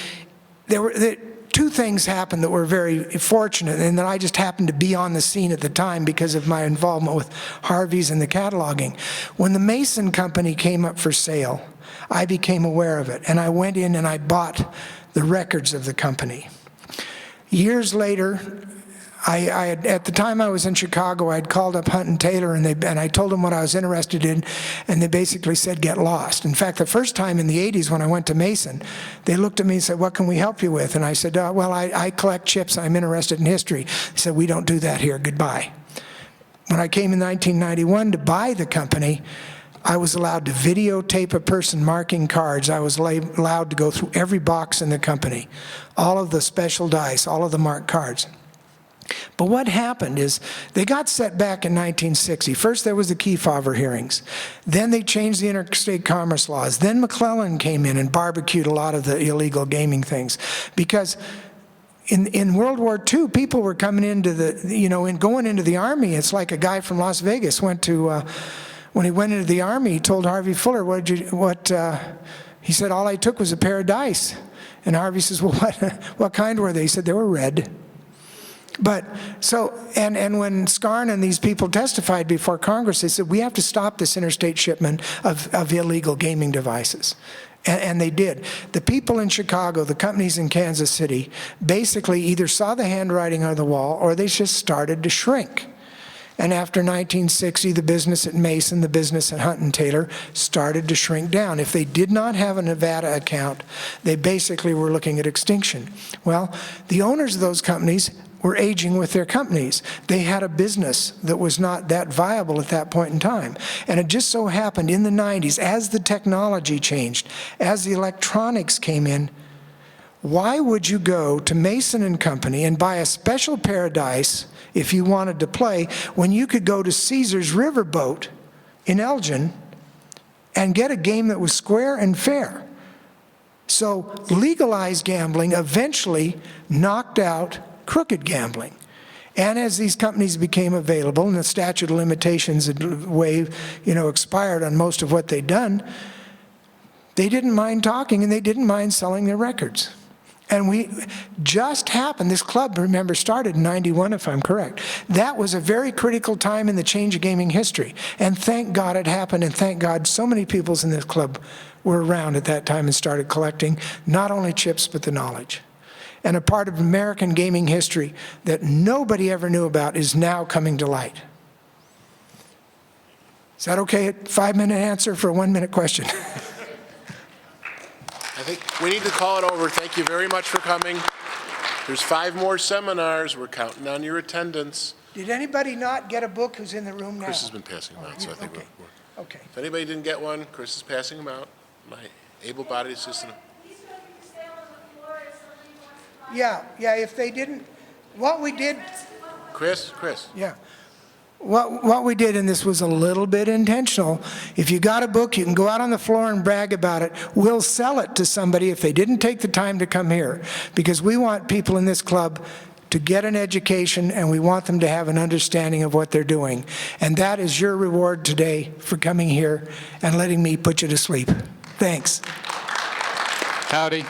there were 2 things happened that were very fortunate, and that I just happened to be on the scene at the time because of my involvement with Harvey's and the cataloging. When the Mason Company came up for sale, I became aware of it, and I went in and I bought the records of the company. Years later, at the time I was in Chicago, I'd called up Hunt and Taylor, and I told them what I was interested in, and they basically said, get lost. In fact, the first time in the 80s when I went to Mason, they looked at me and said, what can we help you with? And I said, well, I collect chips, I'm interested in history. They said, we don't do that here, goodbye. When I came in 1991 to buy the company, I was allowed to videotape a person marking cards. I was allowed to go through every box in the company, all of the special dice, all of the marked cards. But what happened is they got set back in 1960. First there was the Kefauver hearings. Then they changed the interstate commerce laws. Then McClellan came in and barbecued a lot of the illegal gaming things. Because in World War II, people were coming into going into the Army. It's like a guy from Las Vegas when he went into the Army, he told Harvey Fuller, he said, all I took was a pair of dice. And Harvey says, well, what kind were they? He said, they were red. But so, and when Scarn and these people testified before Congress, they said, we have to stop this interstate shipment of illegal gaming devices. And they did. The people in Chicago, the companies in Kansas City, basically either saw the handwriting on the wall or they just started to shrink. And after 1960, the business at Mason, the business at Hunt and Taylor started to shrink down. If they did not have a Nevada account, they basically were looking at extinction. Well, the owners of those companies were aging with their companies. They had a business that was not that viable at that point in time. And it just so happened in the 90s, as the technology changed, as the electronics came in, why would you go to Mason and Company and buy a special pair of dice if you wanted to play when you could go to Caesar's Riverboat in Elgin and get a game that was square and fair? So legalized gambling eventually knocked out crooked gambling. And as these companies became available and the statute of limitations had expired on most of what they'd done, they didn't mind talking and they didn't mind selling their records. And we just happened, this club, remember, started in '91, if I'm correct. That was a very critical time in the change of gaming history. And thank God it happened, and thank God so many people in this club were around at that time and started collecting not only chips, but the knowledge. And a part of American gaming history that nobody ever knew about is now coming to light. Is that okay? A 5-minute answer for a 1-minute question? I think we need to call it over. Thank you very much for coming. There's 5 more seminars. We're counting on your attendance. Did anybody not get a book who's in the room now? Chris has been passing them out, so I think Okay. we're. Okay. If anybody didn't get one, Chris is passing them out. My able-bodied assistant. Yeah, if they didn't, what we did, Chris? yeah. What we did, and this was a little bit intentional, if you got a book, you can go out on the floor and brag about it. We'll sell it to somebody if they didn't take the time to come here, because we want people in this club to get an education, and we want them to have an understanding of what they're doing. And that is your reward today for coming here and letting me put you to sleep. Thanks. Howdy.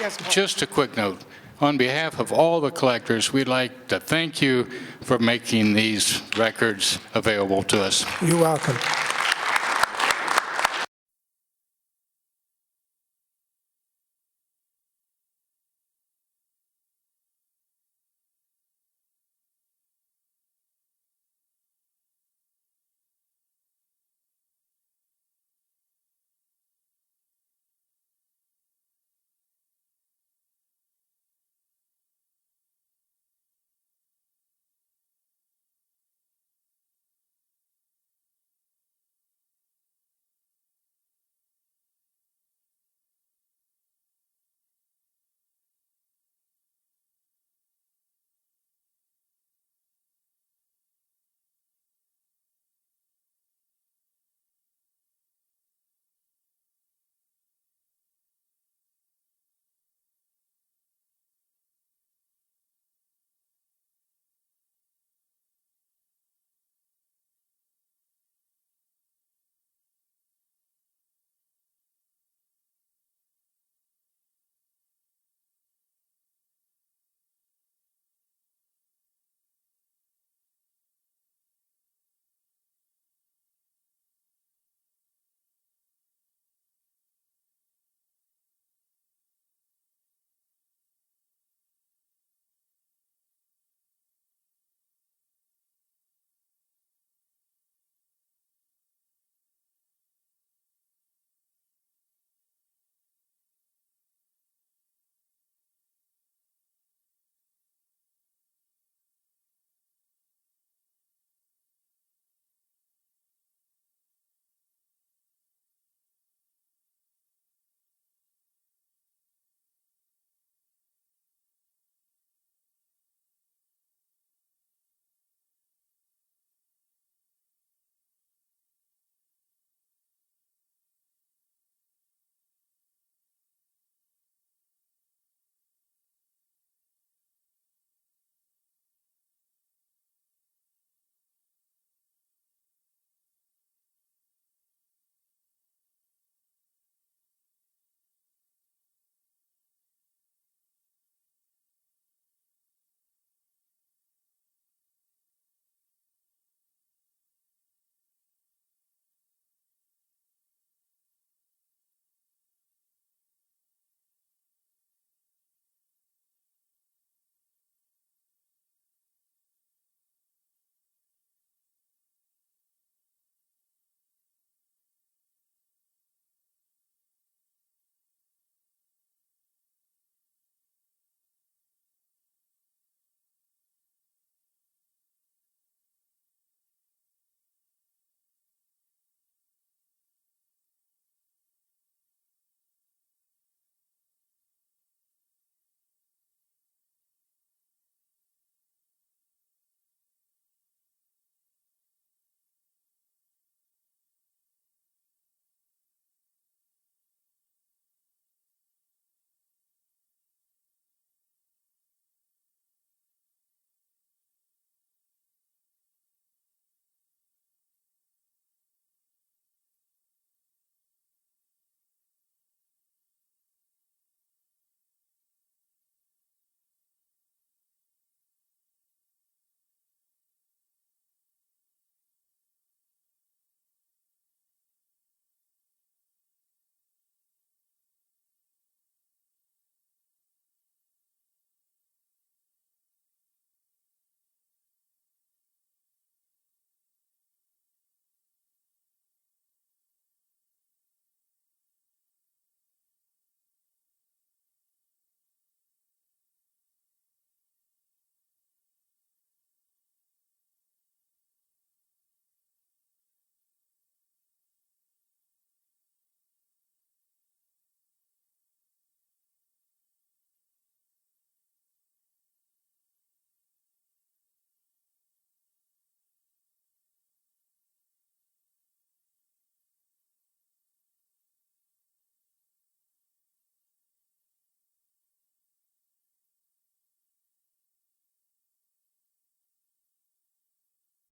Yes, Paul. Just a quick note. On behalf of all the collectors, we'd like to thank you for making these records available to us. You're welcome.